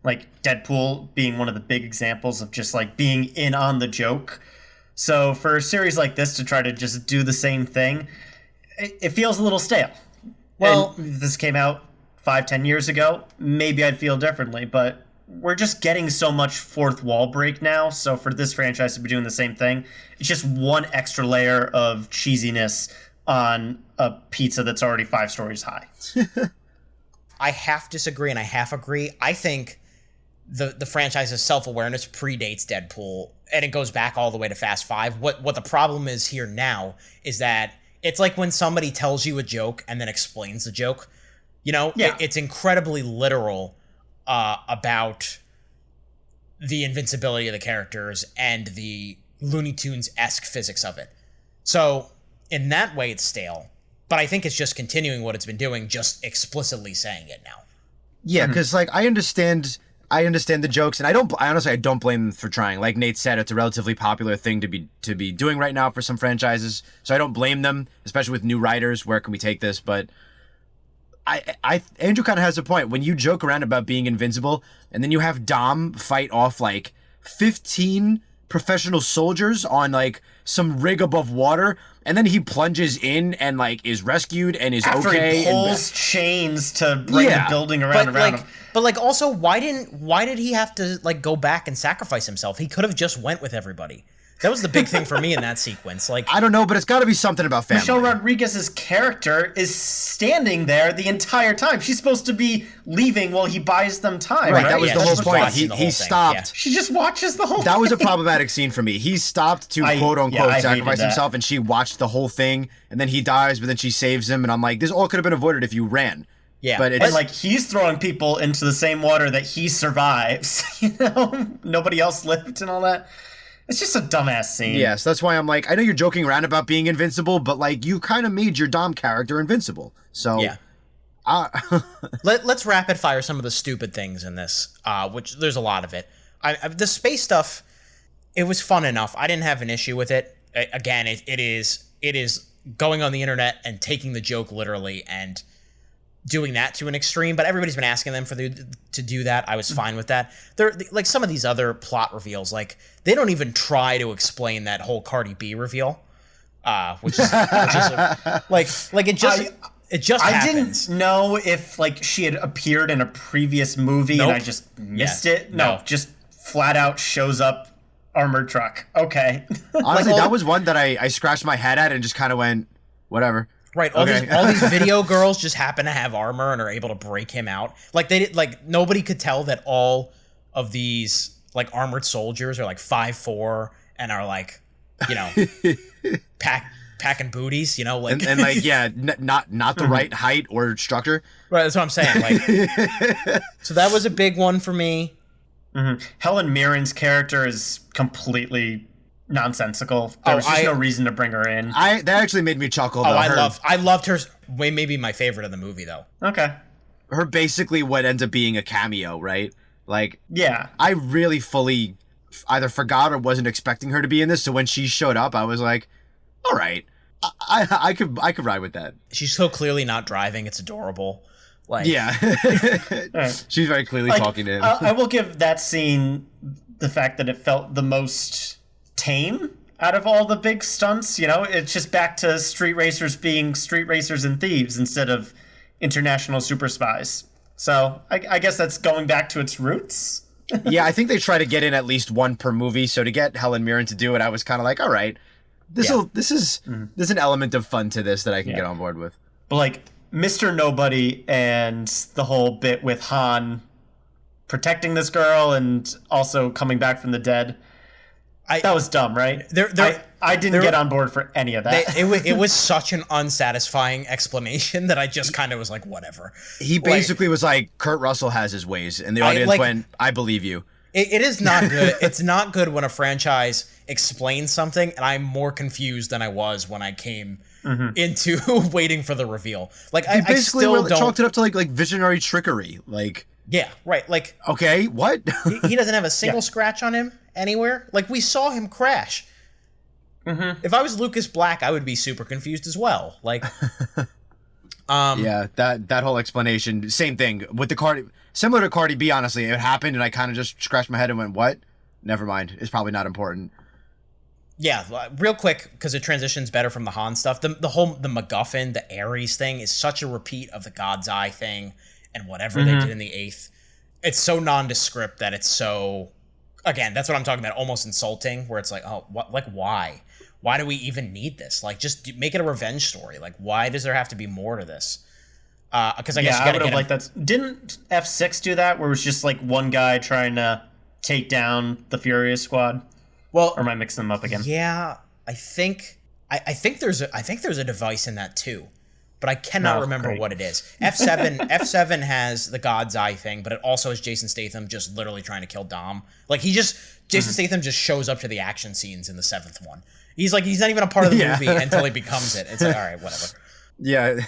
Like, Deadpool being one of the big examples of just, like, being in on the joke. So for a series like this to try to just do the same thing, it feels a little stale. Well, and if this came out 5-10 years ago, maybe I'd feel differently, but we're just getting so much fourth wall break now, so for this franchise to be doing the same thing, it's just one extra layer of cheesiness on a pizza that's already 5 stories high. I half disagree and I half agree. I think the franchise's self-awareness predates Deadpool, and it goes back all the way to Fast 5. What the problem is here now is that it's like when somebody tells you a joke and then explains the joke. It's incredibly literal about the invincibility of the characters and the Looney Tunes-esque physics of it. So in that way, it's stale. But I think it's just continuing what it's been doing, just explicitly saying it now. Yeah, because I understand the jokes, and I honestly don't blame them for trying. Like Nate said, it's a relatively popular thing to be doing right now for some franchises, so I don't blame them, especially with new writers. Where can we take this? But Andrew kind of has a point. When you joke around about being invincible, and then you have Dom fight off like 15 professional soldiers on like some rig above water, and then he plunges in and like is rescued and is After okay. he pulls chains to bring the building around him. But like also, why did he have to like go back and sacrifice himself? He could have just went with everybody. That was the big thing for me in that sequence. Like, I don't know, but it's got to be something about family. Michelle Rodriguez's character is standing there the entire time. She's supposed to be leaving while he buys them time. Right, that was the whole point. He stopped. Yeah. She just watches the whole That thing. was a problematic scene for me. He stopped to quote unquote sacrifice himself, and she watched the whole thing, and then he dies, but then she saves him, and I'm like, this all could have been avoided if you ran. Yeah, but and like he's throwing people into the same water that he survives. You know, nobody else lived and all that. It's just a dumbass scene. Yes, that's why I'm like, I know you're joking around about being invincible, but like you kind of made your Dom character invincible. So yeah. Let's rapid fire some of the stupid things in this, which there's a lot of it. The space stuff, it was fun enough. I didn't have an issue with it. Again, it is going on the internet and taking the joke literally and doing that to an extreme, but everybody's been asking them to do that. I was fine with that. They're like some of these other plot reveals, like they don't even try to explain that whole Cardi B reveal, which is like it just I happens. didn't know if like she had appeared in a previous movie and I just missed it. No, just flat out shows up armored truck. Okay. Honestly, that was one that I scratched my head at and just kind of went, whatever. Right, all these video girls just happen to have armor and are able to break him out. Like they did, like nobody could tell that all of these like armored soldiers are like 5'4" and are like, you know, packing booties, you know, like and like not the right height or structure. Right, that's what I'm saying. Like, so that was a big one for me. Mm-hmm. Helen Mirren's character is completely nonsensical. There was just no reason to bring her in. That actually made me chuckle. Though. I loved her. Maybe my favorite of the movie, though. Okay. Her basically what ends up being a cameo, right? Like, yeah. I really fully either forgot or wasn't expecting her to be in this. So when she showed up, I was like, all right, I could ride with that. She's so clearly not driving. It's adorable. Like, yeah. She's very clearly talking to him. I will give that scene the fact that it felt the most tame out of all the big stunts. You know, it's just back to street racers being street racers and thieves instead of international super spies. So I guess that's going back to its roots. Yeah, I think they try to get in at least one per movie. So to get Helen Mirren to do it, I was kind of like, all right, there's an element of fun to this that I can get on board with. But like Mr. Nobody and the whole bit with Han protecting this girl and also coming back from the dead. That was dumb, right? I didn't get on board for any of that. It was such an unsatisfying explanation that I just kind of was like, whatever. He basically was like, Kurt Russell has his ways, and the audience went, I believe you. It is not good. It's not good when a franchise explains something, and I'm more confused than I was when I came into waiting for the reveal. Like, I still don't... chalked it up to like visionary trickery. Like, yeah, right. Like, okay, what? he doesn't have a single scratch on him anywhere. Like, we saw him crash. If I was Lucas Black, I would be super confused as well. Like, yeah, that whole explanation, same thing with the similar to Cardi B. Honestly, it happened, and I kind of just scratched my head and went, "What? Never mind. It's probably not important." Yeah, real quick, because it transitions better from the Han stuff. The MacGuffin, the Ares thing, is such a repeat of the God's Eye thing and whatever they did in the 8th. It's so nondescript that it's so. Again, that's what I'm talking about. Almost insulting, where it's like, oh, what? Like, why? Why do we even need this? Like, just make it a revenge story. Like, why does there have to be more to this? Because I guess I would have liked that. Didn't F6 do that, where it was just like one guy trying to take down the Furious Squad? Well, or am I mixing them up again? Yeah, I think there's a device in that too, but I cannot remember what it is. F7 has the God's Eye thing, but it also has Jason Statham just literally trying to kill Dom. Like Jason Statham just shows up to the action scenes in the 7th one. He's not even a part of the movie until he becomes it. It's like, all right, whatever. Yeah,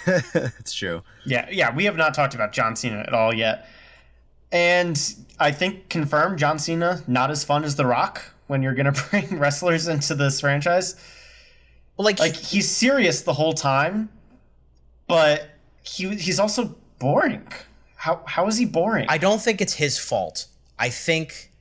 it's true. Yeah, we have not talked about John Cena at all yet. And I think confirmed John Cena not as fun as The Rock when you're going to bring wrestlers into this franchise. Well, like he's serious the whole time, but he's also boring. How is he boring? I don't think it's his fault. I think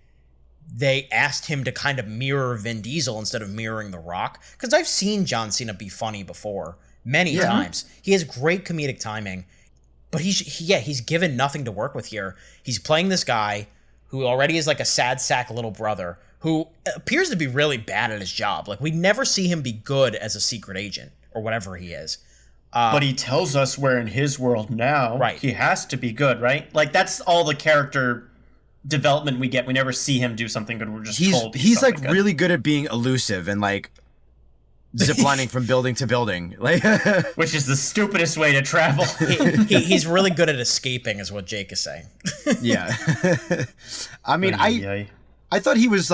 they asked him to kind of mirror Vin Diesel instead of mirroring The Rock. Because I've seen John Cena be funny before, many times. He has great comedic timing, but he's given nothing to work with here. He's playing this guy who already is like a sad sack little brother who appears to be really bad at his job. Like, we never see him be good as a secret agent or whatever he is. But he tells us we're in his world now. Right. He has to be good, right? Like, that's all the character development we get. We never see him do something good. We're just told he's like good. really good at being elusive and like ziplining from building to building, like which is the stupidest way to travel. He's really good at escaping, is what Jake is saying. Yeah. I mean, I thought he was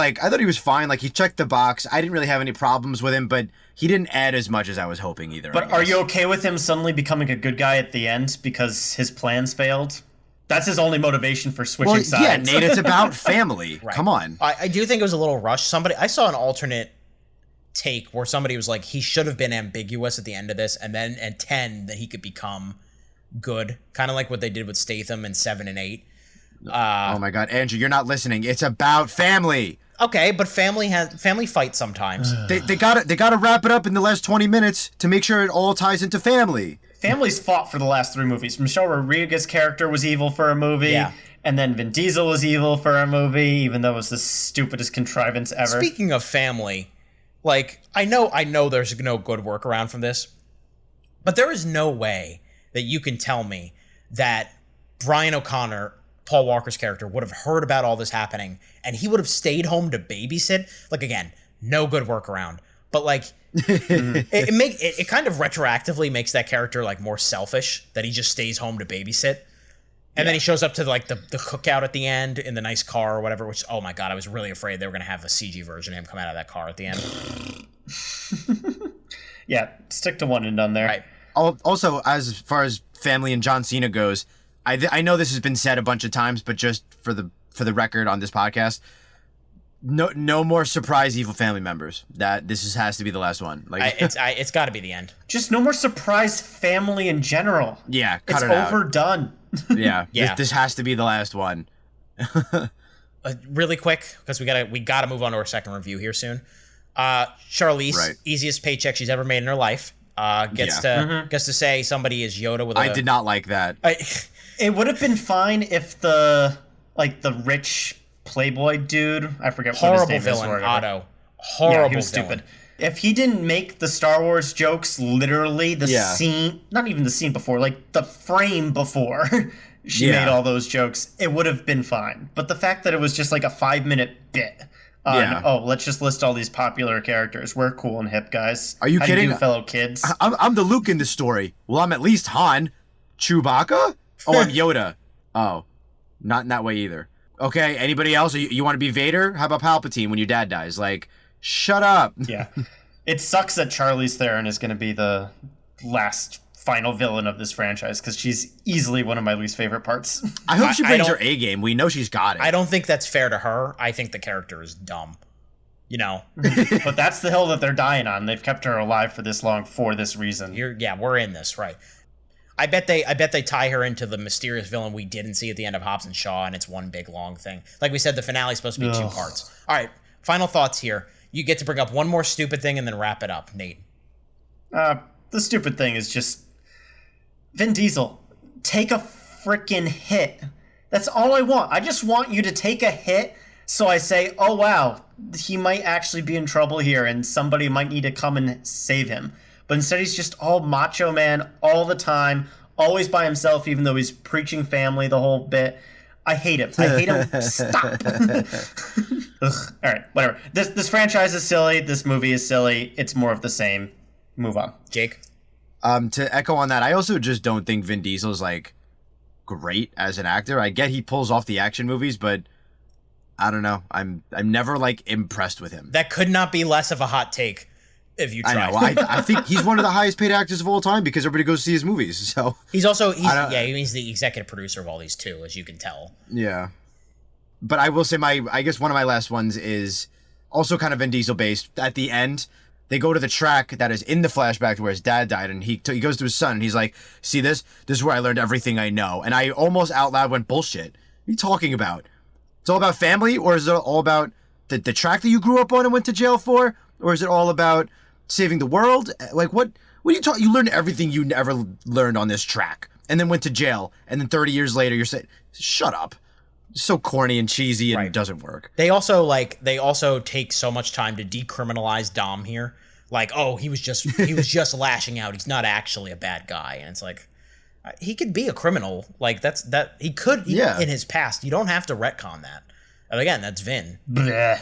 fine. Like, he checked the box. I didn't really have any problems with him, but he didn't add as much as I was hoping either. But are you okay with him suddenly becoming a good guy at the end because his plans failed? That's his only motivation for switching sides. Yeah, Nate, it's about family. Right. Come on. I do think it was a little rushed. I saw an alternate take where somebody was like, he should have been ambiguous at the end of this, and then at 10 that he could become good, kind of like what they did with Statham in 7 and 8. Oh my God, Andrew, you're not listening. It's about family. Okay, but family fights sometimes. They gotta wrap it up in the last 20 minutes to make sure it all ties into family. Family's fought for the last 3 movies. Michelle Rodriguez's character was evil for a movie, and then Vin Diesel was evil for a movie, even though it was the stupidest contrivance ever. Speaking of family, like, I know there's no good workaround from this, but there is no way that you can tell me that Brian O'Connor, Paul Walker's character, would have heard about all this happening and he would have stayed home to babysit. Like, again, no good workaround, but like it kind of retroactively makes that character like more selfish, that he just stays home to babysit. And then he shows up to like the cookout at the end in the nice car or whatever, which, oh my God, I was really afraid they were going to have a CG version of him come out of that car at the end. Yeah, stick to one and done there. Right. Also, as far as family and John Cena goes, I know this has been said a bunch of times, but just for the record on this podcast, no more surprise evil family members. That has to be the last one. Like, it's got to be the end. Just no more surprise family in general. Yeah, cut it's it out. overdone. Yeah. This has to be the last one. Really quick, because we gotta move on to our second review here soon. Charlize, easiest paycheck she's ever made in her life. Gets to say somebody is Yoda with. I did not like that. It would have been fine if the rich Playboy dude, I forget what his name villain, is. Otto. Horrible he was villain. stupid. If he didn't make the Star Wars jokes literally the scene, not even the scene before, like the frame before she made all those jokes, it would have been fine. But the fact that it was just like a 5-minute bit on, let's just list all these popular characters. We're cool and hip, guys. Are you How kidding? Do, fellow kids? I'm the Luke in this story. Well, I'm at least Han. Chewbacca? Oh, I'm Yoda. Oh, not in that way either. Okay, anybody else? You want to be Vader? How about Palpatine when your dad dies? Like, shut up. Yeah. It sucks that Charlize Theron is going to be the last final villain of this franchise, because she's easily one of my least favorite parts. I hope she brings her A game. We know she's got it. I don't think that's fair to her. I think the character is dumb. You know. But that's the hill that they're dying on. They've kept her alive for this long for this reason. We're in this, right. I bet they tie her into the mysterious villain we didn't see at the end of Hobbs and Shaw, and it's one big long thing. Like we said, the finale's supposed to be 2 parts. All right, final thoughts here. You get to bring up one more stupid thing and then wrap it up, Nate. The stupid thing is just Vin Diesel. Take a freaking hit. That's all I want. I just want you to take a hit so I say, oh wow, he might actually be in trouble here and somebody might need to come and save him. But instead he's just all macho man all the time, always by himself, even though he's preaching family the whole bit. I hate him. Stop. Ugh. All right, whatever. This franchise is silly. This movie is silly. It's more of the same. Move on. Jake? To echo on that, I also just don't think Vin Diesel's like great as an actor. I get he pulls off the action movies, but I don't know. I'm never like impressed with him. That could not be less of a hot take. If you try. I know. I think he's one of the highest paid actors of all time because everybody goes to see his movies. So he's the executive producer of all these too, as you can tell. Yeah. But I will say I guess one of my last ones is also kind of Vin Diesel based. At the end, They go to the track that is in the flashback where his dad died, and he goes to his son, and he's like, see this? This is where I learned everything I know. And I almost out loud went, bullshit. What are you talking about? It's all about family, or is it all about the track that you grew up on and went to jail for? Or is it all about saving the world? Like, what are you talking? You learned everything you never learned on this track, and then went to jail, and then 30 years later you're saying, shut up. So corny and cheesy, and it doesn't work. They also take so much time to decriminalize Dom here. Like, oh, he was just lashing out. He's not actually a bad guy. And it's like, he could be a criminal. Like, he could in his past. You don't have to retcon that. And again, that's Vin. Bleh.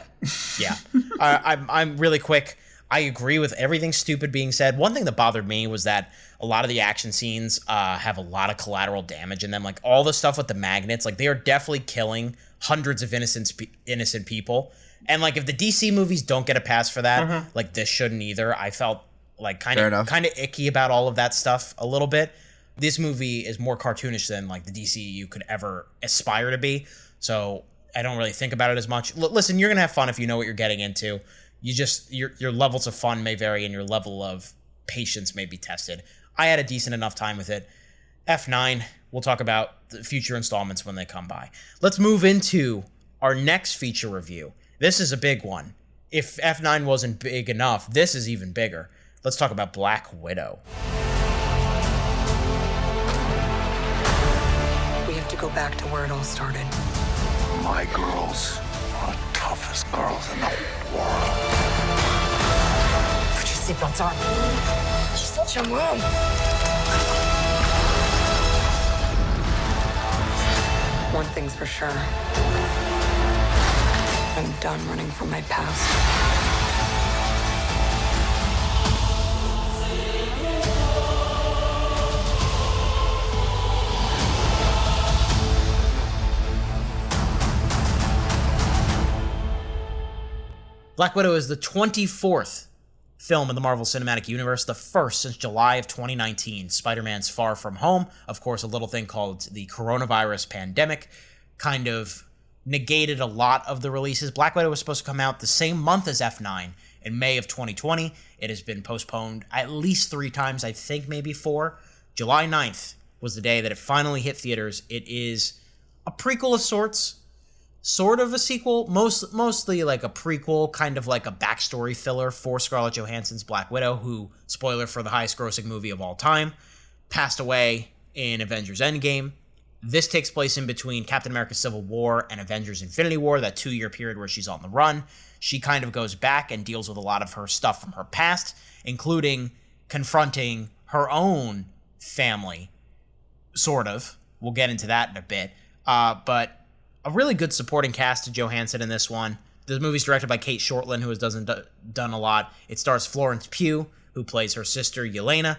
Yeah. I'm really quick. I agree with everything stupid being said. One thing that bothered me was that a lot of the action scenes have a lot of collateral damage in them. Like, all the stuff with the magnets, like, they are definitely killing hundreds of innocent people. And, like, if the DC movies don't get a pass for that, like, this shouldn't either. I felt, like, kind of icky about all of that stuff a little bit. This movie is more cartoonish than, like, the DCU could ever aspire to be. So I don't really think about it as much. Listen, you're going to have fun if you know what you're getting into. Your levels of fun may vary and your level of patience may be tested. I had a decent enough time with it. F9, we'll talk about the future installments when they come by. Let's move into our next feature review. This is a big one. If F9 wasn't big enough, this is even bigger. Let's talk about Black Widow. We have to go back to where it all started. My girls are the toughest girls in the world. Put your seatbelts on. She's such a mom. One thing's for sure. I'm done running from my past. Black Widow is the 24th film in the Marvel Cinematic Universe, the first since July of 2019. Spider-Man's Far From Home, of course, a little thing called the coronavirus pandemic, kind of negated a lot of the releases. Black Widow was supposed to come out the same month as F9 in May of 2020. It has been postponed at least 3 times, I think maybe 4. July 9th was the day that it finally hit theaters. It is a prequel of sorts, sort of a sequel, mostly like a prequel, kind of like a backstory filler for Scarlett Johansson's Black Widow, who, spoiler for the highest grossing movie of all time, passed away in Avengers Endgame. This takes place in between Captain America Civil War and Avengers Infinity War, that 2-year period where she's on the run. She kind of goes back and deals with a lot of her stuff from her past, including confronting her own family, sort of. We'll get into that in a bit. But a really good supporting cast to Johansson in this one. The movie's directed by Kate Shortland, who has done a lot. It stars Florence Pugh, who plays her sister Yelena.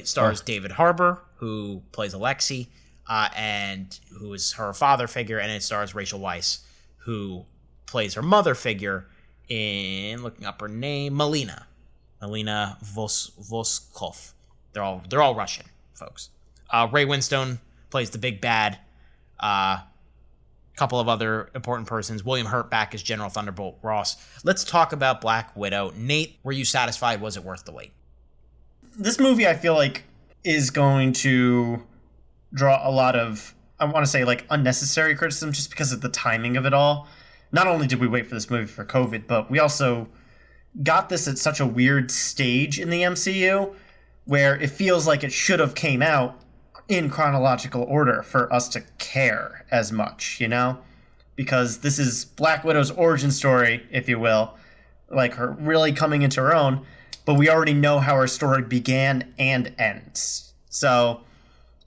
Stars David Harbour, who plays Alexei, and who is her father figure. And it stars Rachel Weisz, who plays her mother figure in, looking up her name, Melina Voskov. They're all Russian folks. Ray Winstone plays the big bad. Couple of other important persons. William Hurt back as General Thunderbolt Ross. Let's talk about Black Widow. Nate, were you satisfied? Was it worth the wait? This movie, I feel like, is going to draw a lot of, I want to say, like, unnecessary criticism just because of the timing of it all. Not only did we wait for this movie for COVID, but we also got this at such a weird stage in the MCU where it feels like it should have came out in chronological order for us to care as much, you know? Because this is Black Widow's origin story, if you will, like her really coming into her own, but we already know how her story began and ends. So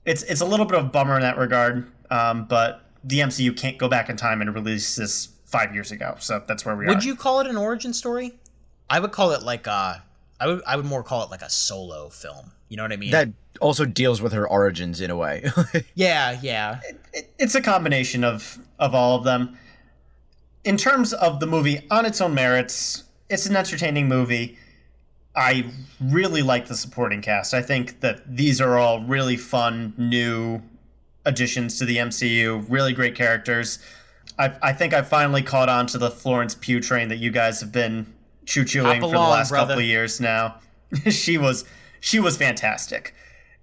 it's a little bit of a bummer in that regard, but the MCU can't go back in time and release this 5 years ago, so that's where we are. Would you call it an origin story? I would call it like I would more call it like a solo film. You know what I mean? That also deals with her origins in a way. Yeah. It's a combination of all of them. In terms of the movie on its own merits, it's an entertaining movie. I really like the supporting cast. I think that these are all really fun, new additions to the MCU. Really great characters. I think I finally caught on to the Florence Pugh train that you guys have been choo-chooing for the along, last brother. couple of years now. she was fantastic.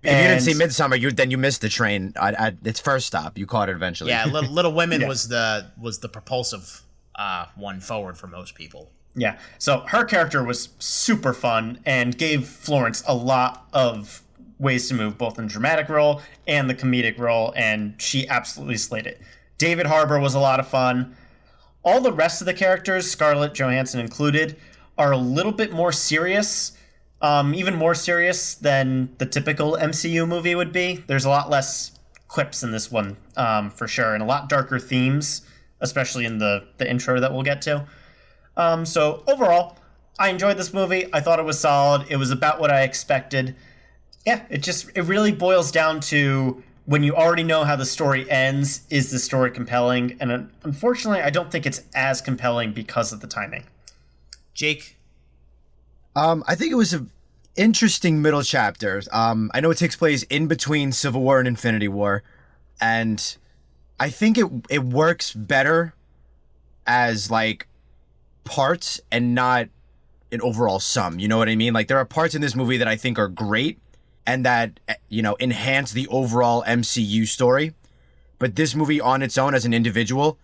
If you didn't see Midsummer, then you missed the train at its first stop. You caught it eventually. Yeah, Little Women was the propulsive one forward for most people. Yeah, so her character was super fun and gave Florence a lot of ways to move, both in the dramatic role and the comedic role, and she absolutely slayed it. David Harbour was a lot of fun. All the rest of the characters, Scarlett Johansson included, are a little bit more serious. Even more serious than the typical MCU movie would be. There's a lot less quips in this one, for sure, and a lot darker themes, especially in the intro that we'll get to. So overall, I enjoyed this movie. I thought it was solid. It was about what I expected. Yeah, it really boils down to, when you already know how the story ends, is the story compelling? And unfortunately, I don't think it's as compelling because of the timing. Jake? I think it was an interesting middle chapter. I know it takes place in between Civil War and Infinity War, and I think it works better as like parts and not an overall sum. You know what I mean? Like, there are parts in this movie that I think are great and that, you know, enhance the overall MCU story. But this movie on its own as an individual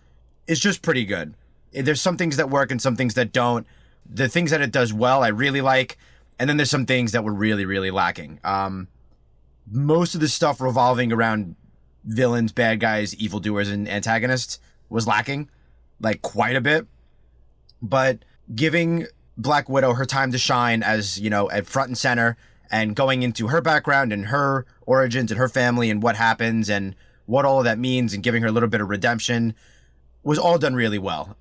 is just pretty good. There's some things that work and some things that don't. The things that it does well, I really like. And then there's some things that were really, really lacking. Most of the stuff revolving around villains, bad guys, evildoers, and antagonists was lacking, like, quite a bit. But giving Black Widow her time to shine as, you know, at front and center, and going into her background and her origins and her family and what happens and what all of that means, and giving her a little bit of redemption, was all done really well.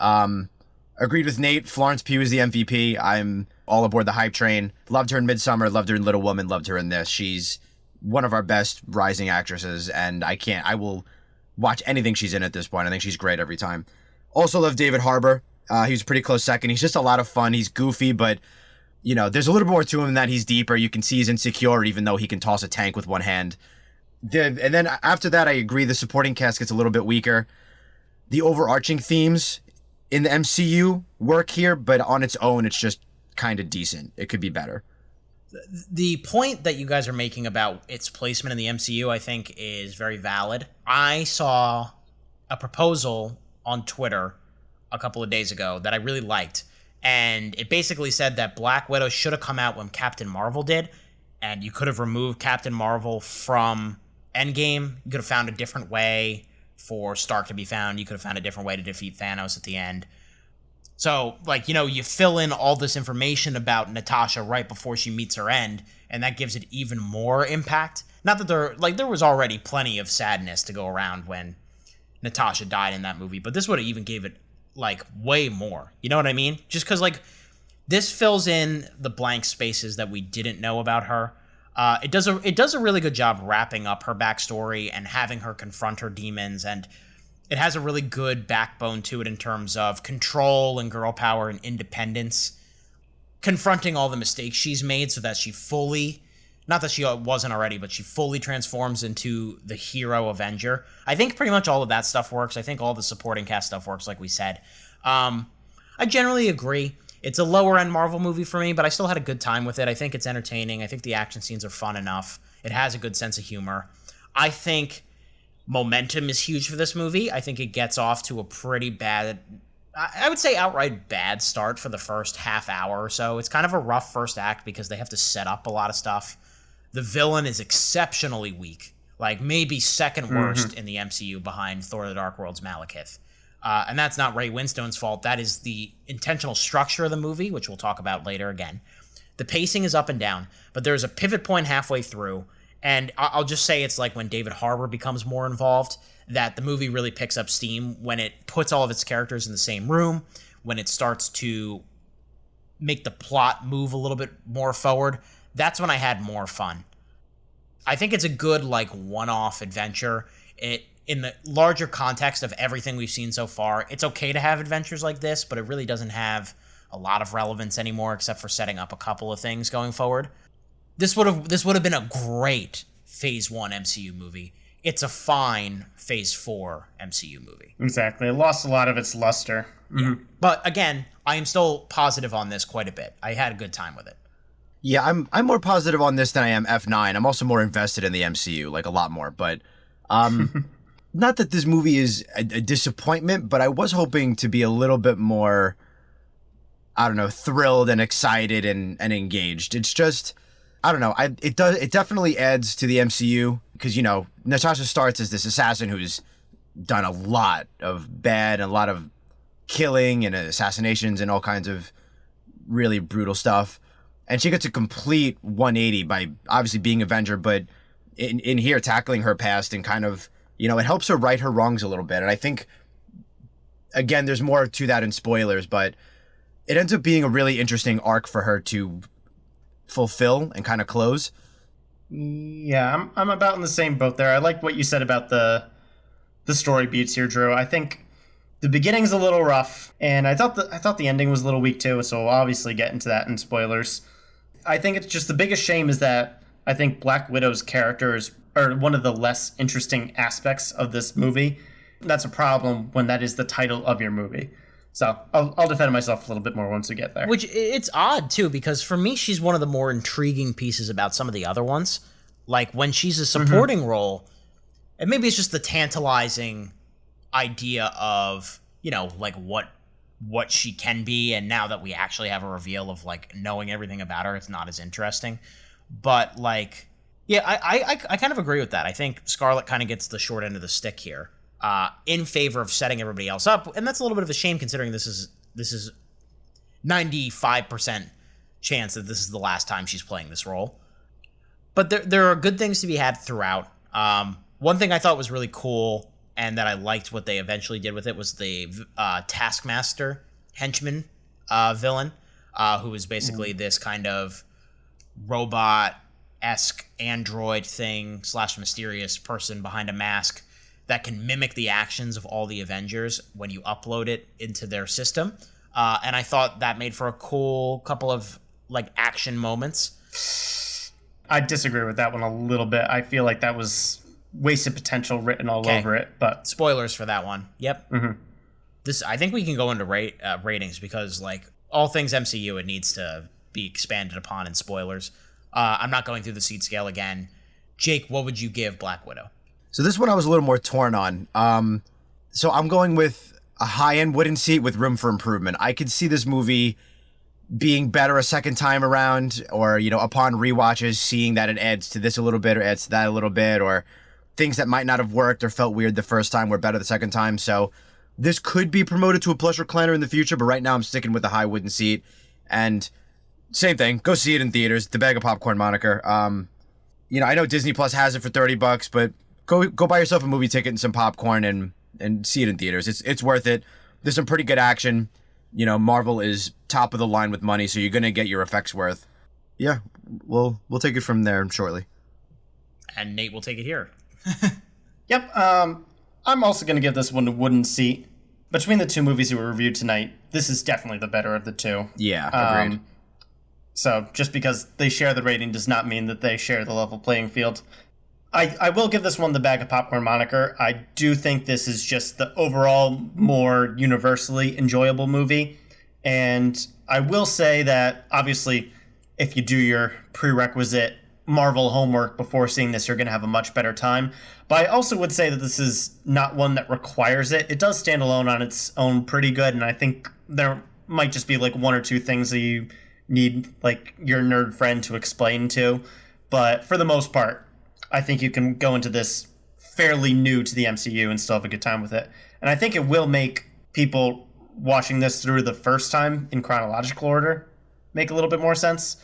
Agreed with Nate. Florence Pugh is the MVP. I'm all aboard the hype train. Loved her in Midsummer, loved her in Little Woman, loved her in this. She's one of our best rising actresses, and I will watch anything she's in at this point. I think she's great every time. Also love David Harbour. He was a pretty close second. He's just a lot of fun. He's goofy, but, you know, there's a little more to him than that. He's deeper. You can see he's insecure, even though he can toss a tank with one hand. And then after that, I agree, the supporting cast gets a little bit weaker. The overarching themes in the MCU work here, but on its own, it's just kind of decent. It could be better. The point that you guys are making about its placement in the MCU, I think, is very valid. I saw a proposal on Twitter a couple of days ago that I really liked, and it basically said that Black Widow should have come out when Captain Marvel did, and you could have removed Captain Marvel from Endgame. You could have found a different way for Stark to be found. You could have found a different way to defeat Thanos at the end. So, like, you know, you fill in all this information about Natasha right before she meets her end, and that gives it even more impact. Not that there was already plenty of sadness to go around when Natasha died in that movie, but this would have even gave it, like, way more. You know what I mean? Just because, like, this fills in the blank spaces that we didn't know about her. It does a really good job wrapping up her backstory and having her confront her demons, and it has a really good backbone to it in terms of control and girl power and independence, confronting all the mistakes she's made so that she fully, not that she wasn't already, but she fully transforms into the hero Avenger. I think pretty much all of that stuff works. I think all the supporting cast stuff works, like we said. I generally agree. It's a lower-end Marvel movie for me, but I still had a good time with it. I think it's entertaining. I think the action scenes are fun enough. It has a good sense of humor. I think momentum is huge for this movie. I think it gets off to a pretty bad, I would say outright bad start for the first half hour or so. It's kind of a rough first act because they have to set up a lot of stuff. The villain is exceptionally weak, like maybe second worst in the MCU behind Thor: The Dark World's Malekith. And that's not Ray Winstone's fault. That is the intentional structure of the movie, which we'll talk about later again. The pacing is up and down, but there's a pivot point halfway through, and I'll just say it's like when David Harbour becomes more involved, that the movie really picks up steam when it puts all of its characters in the same room, when it starts to make the plot move a little bit more forward. That's when I had more fun. I think it's a good, like, one-off adventure. In the larger context of everything we've seen so far, it's okay to have adventures like this, but it really doesn't have a lot of relevance anymore, except for setting up a couple of things going forward. This would have been a great Phase 1 MCU movie. it's a fine Phase 4 MCU movie. Exactly. It lost a lot of its luster. Yeah. But again, I am still positive on this quite a bit. I had a good time with it. Yeah, I'm more positive on this than I am F9. I'm also more invested in the MCU, like a lot more. But not that this movie is a disappointment, but I was hoping to be a little bit more, I don't know, thrilled and excited and engaged. It's just, I don't know. It definitely adds to the MCU because, you know, Natasha starts as this assassin who's done a lot of bad and a lot of killing and assassinations and all kinds of really brutal stuff. And she gets a complete 180 by obviously being Avenger, but in here tackling her past and kind of, you know, it helps her right her wrongs a little bit. And I think, again, there's more to that in spoilers, but it ends up being a really interesting arc for her to fulfill and kind of close. Yeah, I'm about in the same boat there. I like what you said about the story beats here, Drew. I think the beginning's a little rough, and I thought the ending was a little weak too, so we'll obviously get into that in spoilers. I think it's just the biggest shame is that I think Black Widow's character are one of the less interesting aspects of this movie. That's a problem when that is the title of your movie. So I'll defend myself a little bit more once we get there. Which, it's odd, too, because for me, she's one of the more intriguing pieces about some of the other ones. Like, when she's a supporting role, and maybe it's just the tantalizing idea of, you know, like, what she can be, and now that we actually have a reveal of, like, knowing everything about her, it's not as interesting. But, like, yeah, I kind of agree with that. I think Scarlett kind of gets the short end of the stick here. In favor of setting everybody else up, and that's a little bit of a shame considering this is 95% chance that this is the last time she's playing this role. But there are good things to be had throughout. One thing I thought was really cool and that I liked what they eventually did with it was the Taskmaster henchman villain, who is basically this kind of robot-esque android thing / mysterious person behind a mask that can mimic the actions of all the Avengers when you upload it into their system. And I thought that made for a cool couple of, like, action moments. I disagree with that one a little bit. I feel like that was wasted potential written all over it. But spoilers for that one. Yep. This, I think we can go into ratings because, like, all things MCU, it needs to be expanded upon in spoilers. I'm not going through the seed scale again. Jake, what would you give Black Widow? So this one I was a little more torn on. So I'm going with a high-end wooden seat with room for improvement. I could see this movie being better a second time around, or, you know, upon rewatches, seeing that it adds to this a little bit or adds to that a little bit, or things that might not have worked or felt weird the first time were better the second time. So this could be promoted to a plush recliner in the future, but right now I'm sticking with the high wooden seat. And same thing, go see it in theaters, the bag of popcorn moniker. You know, I know Disney Plus has it for $30, but Go buy yourself a movie ticket and some popcorn and see it in theaters. It's worth it. There's some pretty good action. You know, Marvel is top of the line with money, so you're gonna get your effects worth. Yeah, we'll take it from there shortly. And Nate will take it here. Yep. I'm also gonna give this one a wooden seat. Between the two movies we reviewed tonight, this is definitely the better of the two. Yeah, agreed. So just because they share the rating does not mean that they share the level playing field. I will give this one the bag of popcorn moniker. I do think this is just the overall more universally enjoyable movie. And I will say that, obviously, if you do your prerequisite Marvel homework before seeing this, you're going to have a much better time. But I also would say that this is not one that requires it. It does stand alone on its own pretty good, and I think there might just be like one or two things that you need like your nerd friend to explain to. But for the most part, I think you can go into this fairly new to the MCU and still have a good time with it. And I think it will make people watching this through the first time in chronological order make a little bit more sense.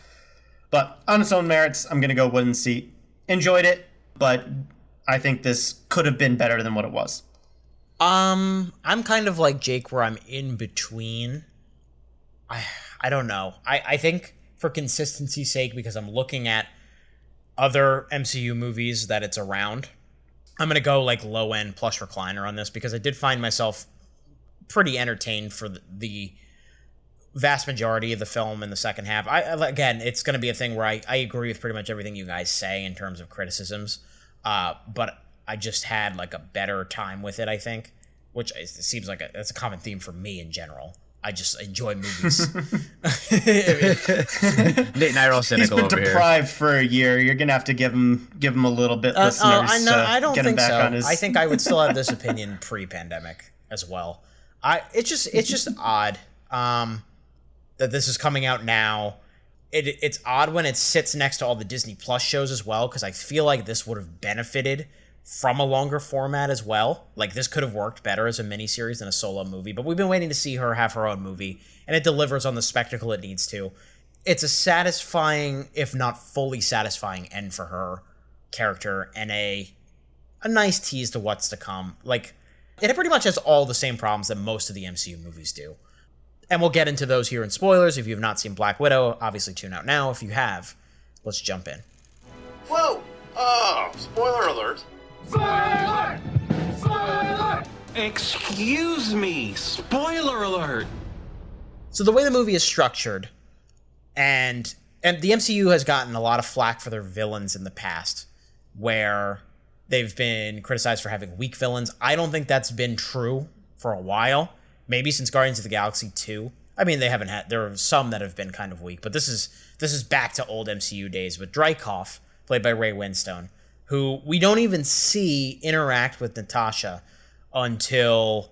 But on its own merits, I'm going to go wooden seat. Enjoyed it, but I think this could have been better than what it was. I'm kind of like Jake where I'm in between. I don't know. I think for consistency's sake, because I'm looking at other MCU movies that it's around, I'm going to go like low end plush recliner on this because I did find myself pretty entertained for the vast majority of the film in the second half. Again, it's going to be a thing where I agree with pretty much everything you guys say in terms of criticisms. But I just had like a better time with it, I think, which it seems like that's a common theme for me in general. I just enjoy movies. Nate and I are all cynical over here. He's been deprived for a year. You're gonna have to give him a little bit, listeners. I don't get him think back so. on his... I think I would still have this opinion pre-pandemic as well. It's just odd that this is coming out now. It's odd when it sits next to all the Disney Plus shows as well, because I feel like this would have benefited from a longer format as well. Like, this could have worked better as a miniseries than a solo movie, but we've been waiting to see her have her own movie, and it delivers on the spectacle it needs to. It's a satisfying, if not fully satisfying, end for her character, and a nice tease to what's to come. Like, it pretty much has all the same problems that most of the MCU movies do. And we'll get into those here in spoilers. If you have not seen Black Widow, obviously tune out now. If you have, let's jump in. Whoa! Oh, spoiler alert! Spoiler alert! Spoiler alert! Excuse me! Spoiler alert! So the way the movie is structured, and the MCU has gotten a lot of flack for their villains in the past, where they've been criticized for having weak villains. I don't think that's been true for a while. Maybe since Guardians of the Galaxy 2. I mean, there are some that have been kind of weak, but this is back to old MCU days with Dreykov, played by Ray Winstone, who we don't even see interact with Natasha until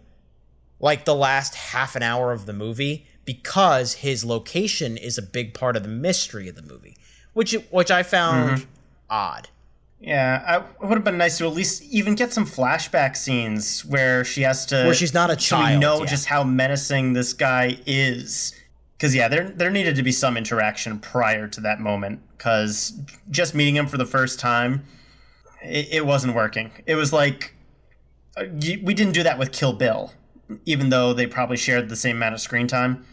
like the last half an hour of the movie, because his location is a big part of the mystery of the movie, which I found odd. Yeah, it would have been nice to at least even get some flashback scenes where she has to... Where she's not a child. So we know just how menacing this guy is. Because, yeah, there needed to be some interaction prior to that moment. Because just meeting him for the first time, it wasn't working. It was like... We didn't do that with Kill Bill. Even though they probably shared the same amount of screen time.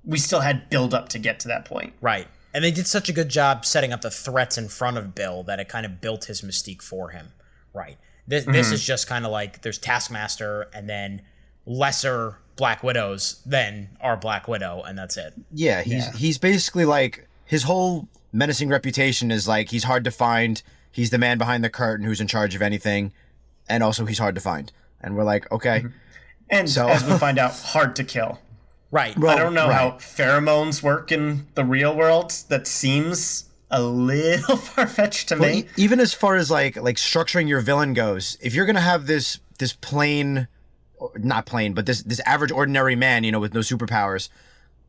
We still had build-up to get to that point. Right. And they did such a good job setting up the threats in front of Bill that it kind of built his mystique for him. Right. This is just kind of like there's Taskmaster and then lesser Black Widows than our Black Widow, and that's it. Yeah, he's basically like, his whole menacing reputation is like he's hard to find, he's the man behind the curtain who's in charge of anything, and also he's hard to find. And we're like, okay. And so, as we find out, hard to kill. Right. I don't know how pheromones work in the real world. That seems a little far-fetched to me. Even as far as like structuring your villain goes, if you're gonna have this plain, not plain, but this average ordinary man, with no superpowers,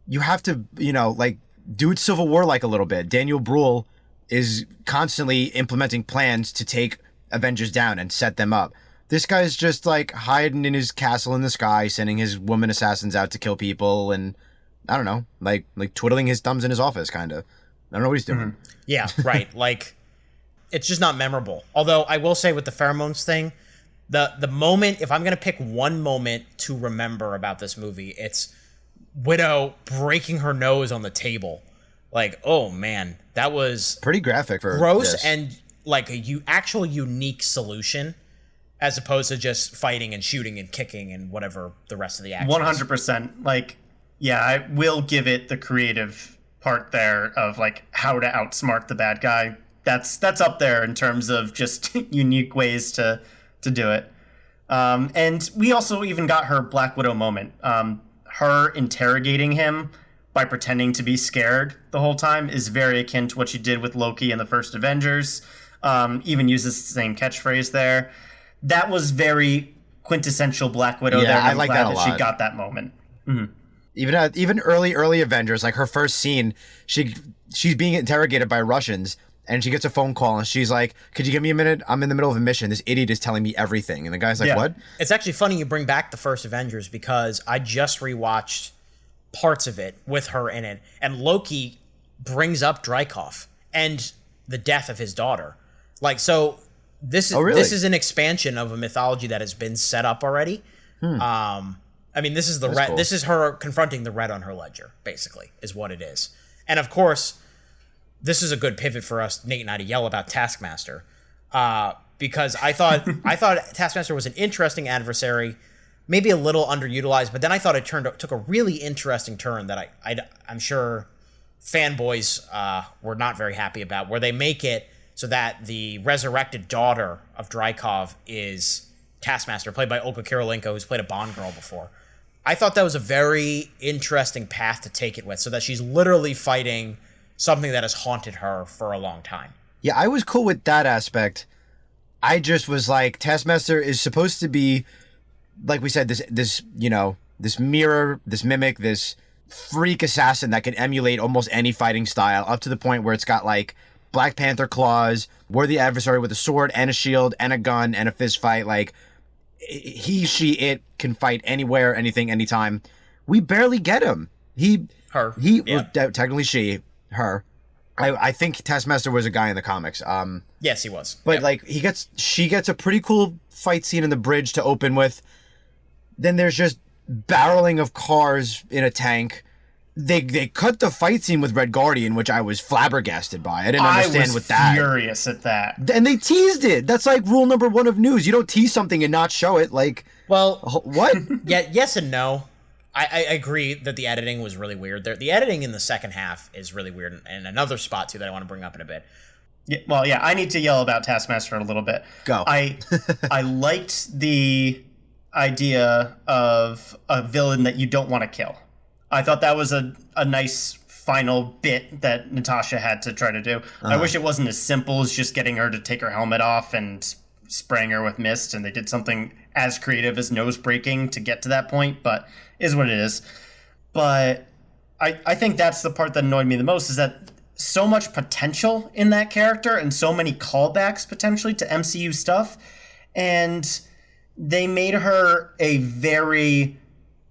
you have to, like, do it Civil War like a little bit. Daniel Bruhl is constantly implementing plans to take Avengers down and set them up. This guy's just like hiding in his castle in the sky, sending his woman assassins out to kill people, and I don't know, like twiddling his thumbs in his office, kind of. I don't know what he's doing. Yeah, right. Like, it's just not memorable. Although I will say with the pheromones thing, the moment, if I'm gonna pick one moment to remember about this movie, it's Widow breaking her nose on the table. Like, oh man, that was pretty graphic for gross this. And like actual unique solution. As opposed to just fighting and shooting and kicking and whatever the rest of the action 100%. Like, yeah, I will give it the creative part there of, like, how to outsmart the bad guy. That's up there in terms of just unique ways to do it. And we also even got her Black Widow moment. Her interrogating him by pretending to be scared the whole time is very akin to what she did with Loki in the first Avengers. Even uses the same catchphrase there. That was very quintessential Black Widow. Yeah, I like that a lot. She got that moment. Even early Avengers, like her first scene, she's being interrogated by Russians, and she gets a phone call, and she's like, "Could you give me a minute? I'm in the middle of a mission. This idiot is telling me everything." And the guy's like, "What?" It's actually funny you bring back the first Avengers, because I just rewatched parts of it with her in it, and Loki brings up Dreykov and the death of his daughter. Like, so this is an expansion of a mythology that has been set up already. I mean, this is cool. This is her confronting the red on her ledger, basically, is what it is. And of course, this is a good pivot for us, Nate and I, to yell about Taskmaster, because I thought Taskmaster was an interesting adversary, maybe a little underutilized, but then I thought it took a really interesting turn that I'm sure fanboys were not very happy about, where they make it so that the resurrected daughter of Dreykov is Taskmaster, played by Olga Kurylenko, who's played a Bond girl before. I thought that was a very interesting path to take it with, so that she's literally fighting something that has haunted her for a long time. Yeah, I was cool with that aspect. I just was like, Taskmaster is supposed to be, like we said, this mirror, this mimic, this freak assassin that can emulate almost any fighting style, up to the point where it's got like Black Panther claws, worthy adversary with a sword and a shield and a gun and a fist fight. Like, it can fight anywhere, anything, anytime. We barely get him. Technically she, her. I think Taskmaster was a guy in the comics. Yes, he was. But like she gets a pretty cool fight scene in the bridge to open with. Then there's just barreling of cars in a tank. They cut the fight scene with Red Guardian, which I was flabbergasted by. I didn't understand with that. I was furious at that. And they teased it. That's like rule number 1 of news. You don't tease something and not show it. Like, well, what? Yeah, yes and no. I agree that the editing was really weird. The editing in the second half is really weird, and another spot too that I want to bring up in a bit. Yeah, well, yeah, I need to yell about Taskmaster a little bit. Go. I liked the idea of a villain that you don't want to kill. I thought that was a nice final bit that Natasha had to try to do. I wish it wasn't as simple as just getting her to take her helmet off and spraying her with mist, and they did something as creative as nose breaking to get to that point, but is what it is. But I think that's the part that annoyed me the most, is that so much potential in that character and so many callbacks potentially to MCU stuff, and they made her a very,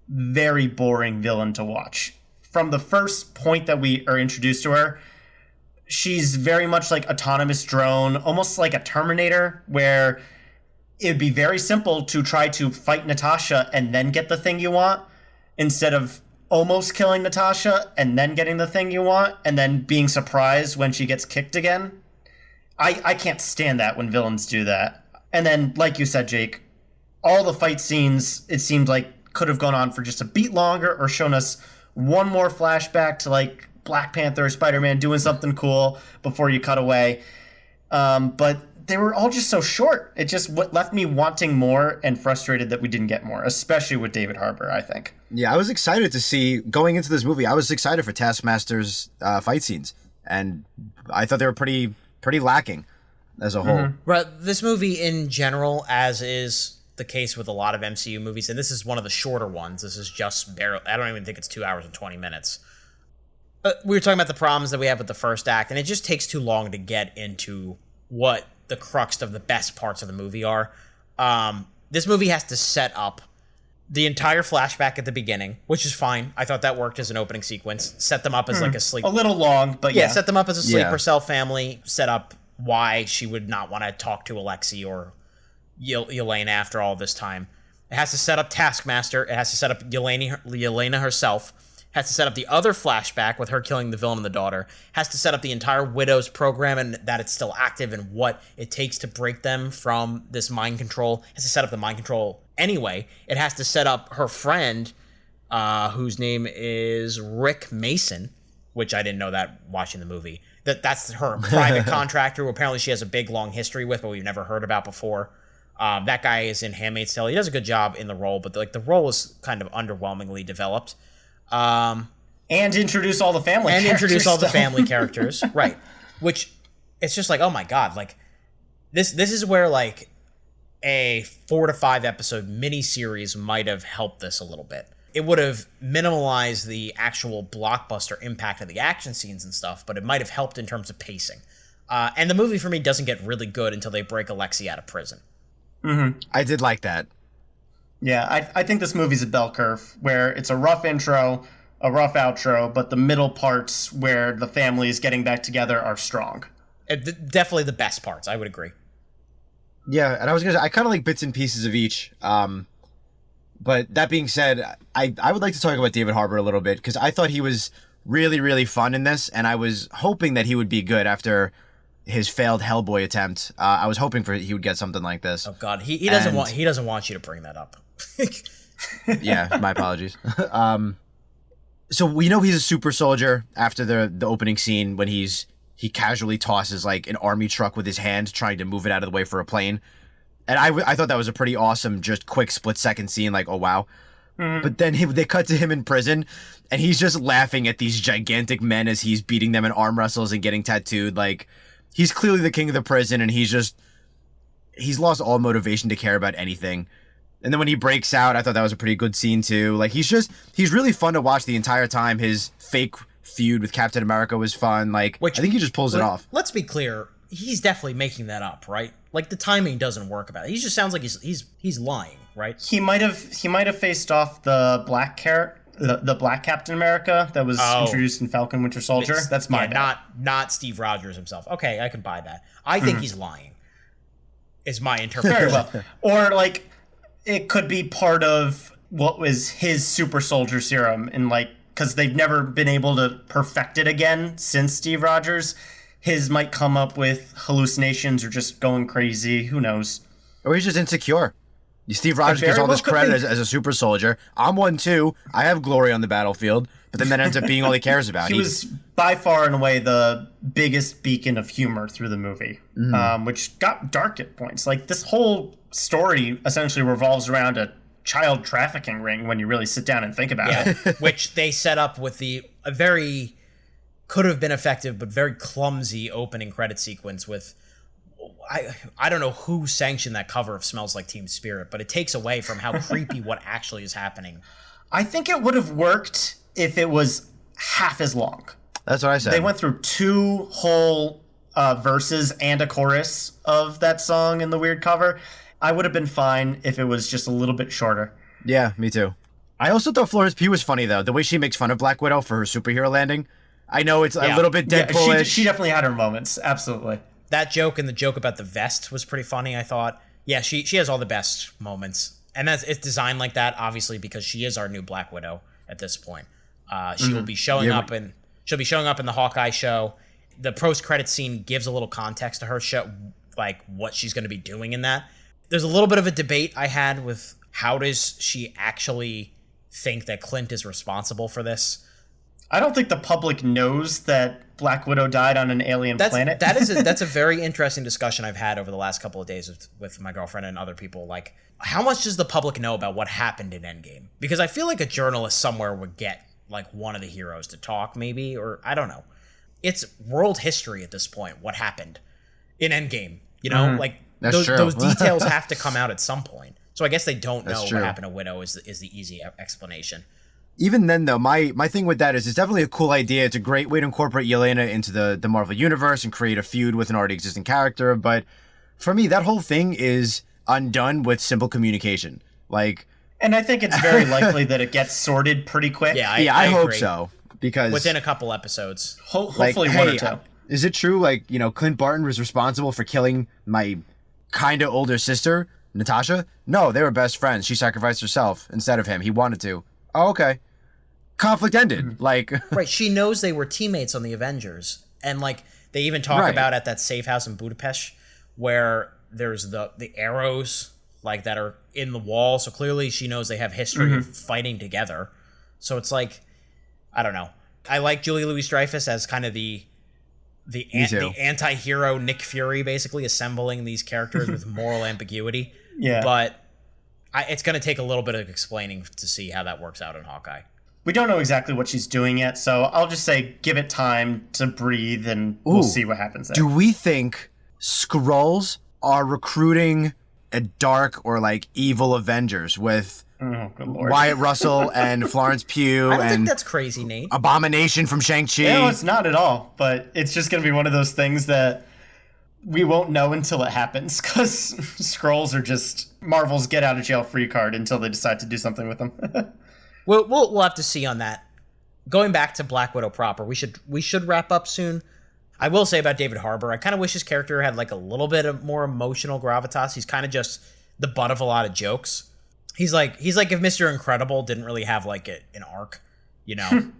very boring villain to watch. From the first point that we are introduced to her, she's very much like autonomous drone, almost like a Terminator, where it'd be very simple to try to fight Natasha and then get the thing you want, instead of almost killing Natasha and then getting the thing you want and then being surprised when she gets kicked again. I can't stand that when villains do that. And then, like you said, Jake, all the fight scenes, it seemed like, could have gone on for just a beat longer or shown us one more flashback to like Black Panther or Spider-Man doing something cool before you cut away. But they were all just so short. It just left me wanting more and frustrated that we didn't get more, especially with David Harbour, I think. Yeah, I was excited to see, going into this movie, I was excited for Taskmaster's fight scenes. And I thought they were pretty lacking as a whole. Right, this movie in general, as is the case with a lot of MCU movies, and this is one of the shorter ones. This is just barely, I don't even think it's 2 hours and 20 minutes. We were talking about the problems that we have with the first act, and it just takes too long to get into what the crux of the best parts of the movie are. This movie has to set up the entire flashback at the beginning, which is fine. I thought that worked as an opening sequence. Set them up as like a sleep... A little long, but yeah. Set them up as a sleeper cell family. Set up why she would not want to talk to Alexei or Yelena after all this time. It has to set up Taskmaster. It has to set up Yelena herself. It has to set up the other flashback with her killing the villain and the daughter. It has to set up the entire Widow's program and that it's still active and what it takes to break them from this mind control. It has to set up the mind control anyway. It has to set up her friend, whose name is Rick Mason, which I didn't know that watching the movie. That's her private contractor who apparently she has a big, long history with, but we've never heard about before. That guy is in Handmaid's Tale. He does a good job in the role, but the role is kind of underwhelmingly developed. And introduce all the family characters. And introduce all the family characters, right. Which, it's just like, oh my god, like, this is where, like, a 4 to 5 episode miniseries might have helped this a little bit. It would have minimalized the actual blockbuster impact of the action scenes and stuff, but it might have helped in terms of pacing. And the movie, for me, doesn't get really good until they break Alexei out of prison. Mm-hmm. I did like that. Yeah, I think this movie's a bell curve where it's a rough intro, a rough outro, but the middle parts where the family is getting back together are strong. Definitely the best parts, I would agree. Yeah, and I was going to say, I kind of like bits and pieces of each. But that being said, I would like to talk about David Harbour a little bit, because I thought he was really, really fun in this, and I was hoping that he would be good after his failed Hellboy attempt. I was hoping he would get something like this. Oh God, he doesn't want you to bring that up. Yeah, my apologies. So we know he's a super soldier after the opening scene when he's he casually tosses like an army truck with his hand, trying to move it out of the way for a plane. And I thought that was a pretty awesome, just quick split-second scene, like, oh, wow. But then they cut to him in prison, and he's just laughing at these gigantic men as he's beating them in arm wrestles and getting tattooed. Like, he's clearly the king of the prison, and he's lost all motivation to care about anything. And then when he breaks out, I thought that was a pretty good scene, too. Like, he's really fun to watch the entire time. His fake feud with Captain America was fun. Like, I think he just pulls it off. Let's be clear. He's definitely making that up, right? Like, the timing doesn't work about it. He just sounds like he's lying, right? He might have faced off the black Captain America that was introduced in Falcon Winter Soldier. That's my bad. Not Steve Rogers himself. Okay, I can buy that. I think he's lying. Is my interpretation. Very well. Or like it could be part of what was his super soldier serum, and like because they've never been able to perfect it again since Steve Rogers. His might come up with hallucinations or just going crazy. Who knows? Or he's just insecure. Steve Rogers gets all this credit as a super soldier. I'm one too. I have glory on the battlefield, but then that ends up being all he cares about. He was by far and away the biggest beacon of humor through the movie, which got dark at points. Like this whole story essentially revolves around a child trafficking ring when you really sit down and think about it. Which they set up with a very could have been effective but very clumsy opening credit sequence with I don't know who sanctioned that cover of Smells Like Teen Spirit, but it takes away from how creepy what actually is happening. I think it would have worked if it was half as long. That's what I said. They went through 2 whole verses and a chorus of that song in the weird cover. I would have been fine if it was just a little bit shorter. Yeah, me too. I also thought Florence Pugh was funny, though. The way she makes fun of Black Widow for her superhero landing. I know it's a little bit Deadpool-ish. Yeah, she definitely had her moments. Absolutely. That joke and the joke about the vest was pretty funny, I thought. Yeah, she has all the best moments. And it's designed like that, obviously, because she is our new Black Widow at this point. She will be showing up in the Hawkeye show. The post-credit scene gives a little context to her show, like what she's going to be doing in that. There's a little bit of a debate I had with how does she actually think that Clint is responsible for this. I don't think the public knows that Black Widow died on an alien planet. That's a very interesting discussion I've had over the last couple of days with my girlfriend and other people. Like, how much does the public know about what happened in Endgame? Because I feel like a journalist somewhere would get like one of the heroes to talk, maybe, or I don't know. It's world history at this point. What happened in Endgame? You know, like those details have to come out at some point. So I guess they don't know what happened to Widow is the easy explanation. Even then, though, my thing with that is it's definitely a cool idea. It's a great way to incorporate Yelena into the Marvel Universe and create a feud with an already existing character. But for me, that whole thing is undone with simple communication. Like, and I think it's very likely that it gets sorted pretty quick. Yeah, I hope so. Because within a couple episodes. Hopefully one or two. Is it true, like, you know, Clint Barton was responsible for killing my kind of older sister, Natasha? No, they were best friends. She sacrificed herself instead of him. He wanted to. Oh, okay. Conflict ended. Like, right, she knows they were teammates on the Avengers, and like they even talk about at that safe house in Budapest where there's the arrows like that are in the wall, so clearly she knows they have history of fighting together. So it's like, I don't know. I like Julia Louis-Dreyfus as kind of the anti-hero Nick Fury, basically assembling these characters with moral ambiguity. Yeah, but it's going to take a little bit of explaining to see how that works out in Hawkeye. We don't know exactly what she's doing yet, so I'll just say give it time to breathe, and we'll see what happens there. Do we think Skrulls are recruiting a dark or like evil Avengers with Wyatt Russell and Florence Pugh? I don't think that's crazy, Nate. Abomination from Shang-Chi. No, it's not at all, but it's just going to be one of those things that we won't know until it happens, because Skrulls are just Marvel's get-out-of-jail-free card until they decide to do something with them. We'll have to see on that. Going back to Black Widow proper, we should wrap up soon. I will say about David Harbour, I kind of wish his character had like a little bit of more emotional gravitas. He's kind of just the butt of a lot of jokes. He's like if Mr. Incredible didn't really have like an arc, you know.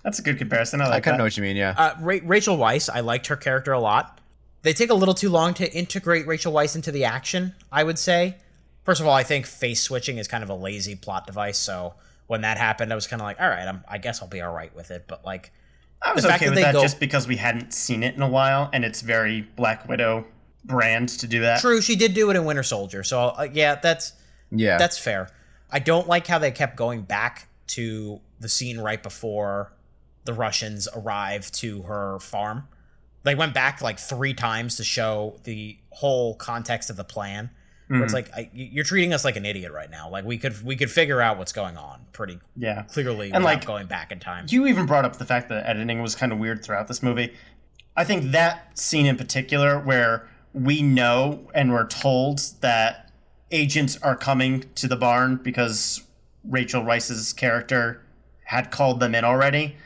That's a good comparison. I kind of know what you mean. Yeah. Rachel Weisz, I liked her character a lot. They take a little too long to integrate Rachel Weisz into the action, I would say. First of all, I think face switching is kind of a lazy plot device, so when that happened, I was kind of like, all right, I guess I'll be all right with it. But like, I was okay with that just because we hadn't seen it in a while, and it's very Black Widow brand to do that. True, she did do it in Winter Soldier, so that's fair. I don't like how they kept going back to the scene right before the Russians arrive to her farm. They went back like 3 times to show the whole context of the plan. Where it's like you're treating us like an idiot right now. Like we could figure out what's going on pretty clearly and without going back in time. You even brought up the fact that editing was kind of weird throughout this movie. I think that scene in particular, where we know and we're told that agents are coming to the barn because Rachel Weisz's character had called them in already,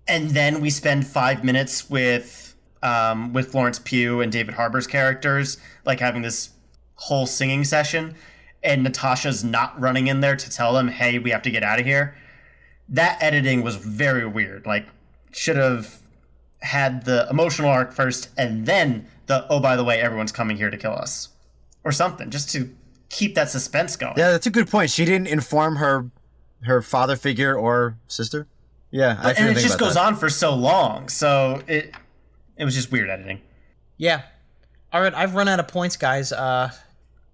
and then we spend 5 minutes with Florence Pugh and David Harbour's characters, like having this whole singing session, and Natasha's not running in there to tell them, hey, we have to get out of here. That editing was very weird. Like, should have had the emotional arc first and then the, oh, by the way, everyone's coming here to kill us, or something, just to keep that suspense going. Yeah, that's a good point. She didn't inform her father figure or sister. Yeah, and it just goes on for so long, so it was just weird editing. Yeah. All right, I've run out of points, guys. Are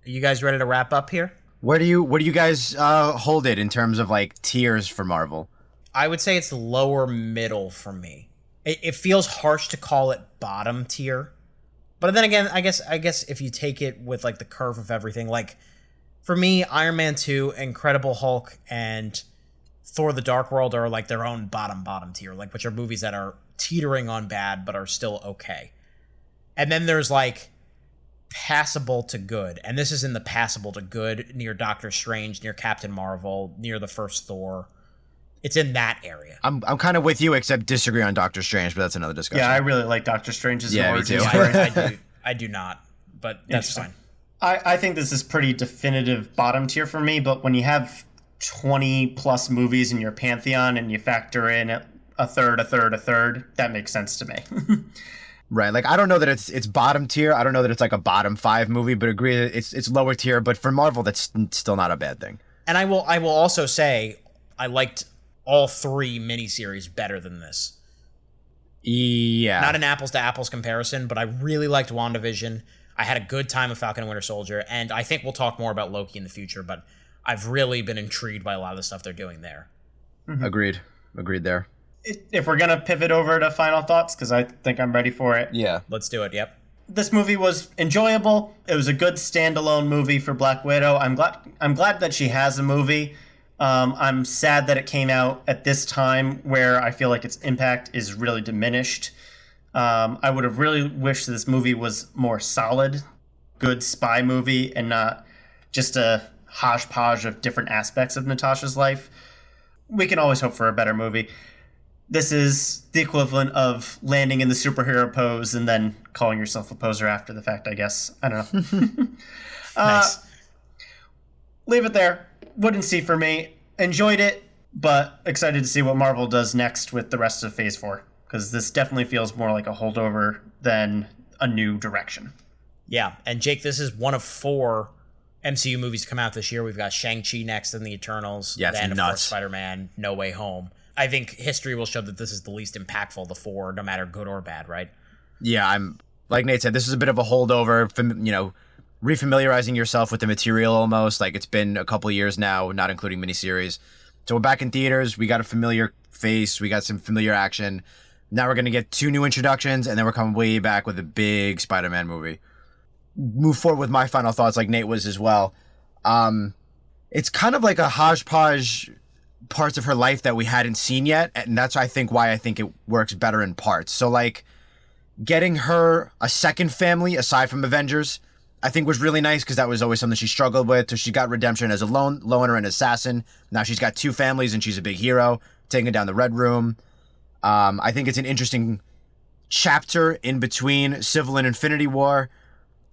you guys ready to wrap up here? Where do you guys hold it in terms of like tiers for Marvel? I would say it's lower middle for me. It feels harsh to call it bottom tier, but then again, I guess if you take it with like the curve of everything, like for me, Iron Man 2, Incredible Hulk, and Thor: The Dark World are like their own bottom tier, like which are movies that are teetering on bad but are still okay. And then there's like passable to good, and this is in the passable to good, near Doctor Strange, near Captain Marvel, near the first Thor. It's in that area. I'm kind of with you, except disagree on Doctor Strange, but that's another discussion. Yeah, I really like Doctor Strange's origin story. I do not, but that's fine. I think this is pretty definitive bottom tier for me, but when you have 20 plus movies in your pantheon and you factor in a third, that makes sense to me. Right, like I don't know that it's bottom tier. I don't know that it's like a bottom 5 movie, but agree that it's lower tier. But for Marvel, that's still not a bad thing. And I will also say I liked all 3 miniseries better than this. Yeah, not an apples to apples comparison, but I really liked WandaVision. I had a good time with Falcon and Winter Soldier, and I think we'll talk more about Loki in the future. But I've really been intrigued by a lot of the stuff they're doing there. Mm-hmm. Agreed there. If we're going to pivot over to final thoughts, because I think I'm ready for it. Yeah. Let's do it, yep. This movie was enjoyable. It was a good standalone movie for Black Widow. I'm glad that she has a movie. I'm sad that it came out at this time where I feel like its impact is really diminished. I would have really wished this movie was more solid, good spy movie, and not just a hodgepodge of different aspects of Natasha's life. We can always hope for a better movie. This is the equivalent of landing in the superhero pose and then calling yourself a poser after the fact, I guess. I don't know. Nice. Leave it there. Wouldn't see for me. Enjoyed it, but excited to see what Marvel does next with the rest of Phase 4. Because this definitely feels more like a holdover than a new direction. Yeah, and Jake, this is one of 4 MCU movies to come out this year. We've got Shang-Chi next and the Eternals. Yeah, it's then, nuts. of course, Spider-Man, No Way Home. I think history will show that this is the least impactful of the 4, no matter good or bad, right? Yeah, I'm like Nate said, this is a bit of a holdover, refamiliarizing yourself with the material almost. Like it's been a couple years now, not including miniseries. So we're back in theaters. We got a familiar face. We got some familiar action. Now we're going to get 2 new introductions, and then we're coming way back with a big Spider-Man movie. Move forward with my final thoughts like Nate was as well. It's kind of like a hodgepodge parts of her life that we hadn't seen yet, and that's why I think it works better in parts. So like getting her a second family aside from Avengers, I think was really nice because that was always something she struggled with. So she got redemption as a loner and assassin. Now she's got 2 families and she's a big hero, taking down the Red Room. I think it's an interesting chapter in between Civil and Infinity War.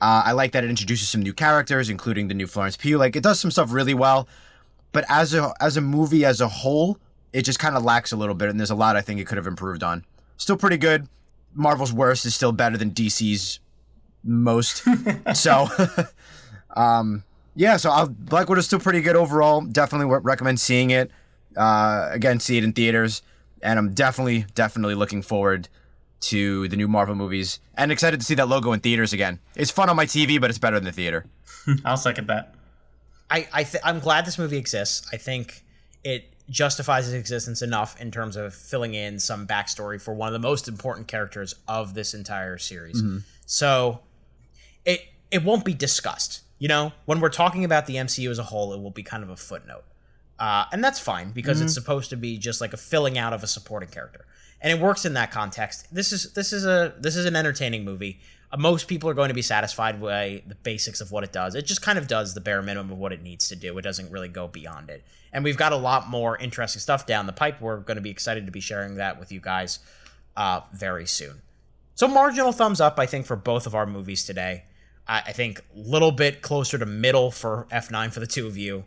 I like that it introduces some new characters, including the new Florence Pugh. Like it does some stuff really well. But as a movie as a whole, it just kind of lacks a little bit, and there's a lot I think it could have improved on. Still pretty good. Marvel's worst is still better than DC's most. So, Black Widow's still pretty good overall. Definitely recommend seeing it. Again, see it in theaters. And I'm definitely looking forward to the new Marvel movies and excited to see that logo in theaters again. It's fun on my TV, but it's better in the theater. I'll second that. I'm glad this movie exists. I think it justifies its existence enough in terms of filling in some backstory for one of the most important characters of this entire series. So it won't be discussed. You know, when we're talking about the MCU as a whole, it will be kind of a footnote. And that's fine because it's supposed to be just like a filling out of a supporting character. And it works in that context. This is an entertaining movie. Most people are going to be satisfied by the basics of what it does. It just kind of does the bare minimum of what it needs to do. It doesn't really go beyond it. And we've got a lot more interesting stuff down the pipe. We're going to be excited to be sharing that with you guys very soon. So marginal thumbs up, I think, for both of our movies today. I think a little bit closer to middle for F9 for the two of you.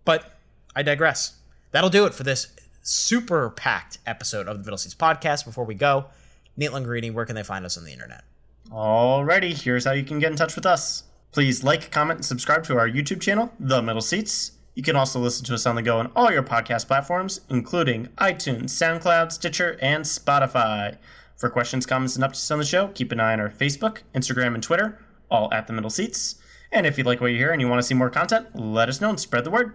But I digress. That'll do it for this super packed episode of the Middle Seats Podcast. Before we go, Nate Langarini, where can they find us on the internet? Alrighty, here's how you can get in touch with us. Please like, comment, and subscribe to our YouTube channel, The Middle Seats. You can also listen to us on the go on all your podcast platforms, including iTunes, SoundCloud, Stitcher, and Spotify. For questions, comments, and updates on the show, keep an eye on our Facebook, Instagram, and Twitter, all at The Middle Seats. And if you like what you hear and you want to see more content, let us know and spread the word.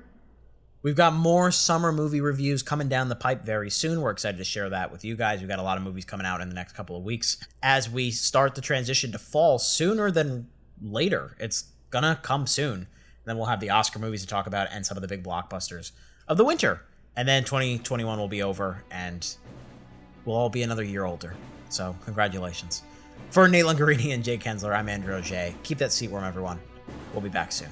We've got more summer movie reviews coming down the pipe very soon. We're excited to share that with you guys. We've got a lot of movies coming out in the next couple of weeks as we start the transition to fall sooner than later. It's gonna come soon. Then we'll have the Oscar movies to talk about and some of the big blockbusters of the winter. And then 2021 will be over and we'll all be another year older. So congratulations. For Nate Langarini and Jake Kensler, I'm Andrew Auger. Keep that seat warm, everyone. We'll be back soon.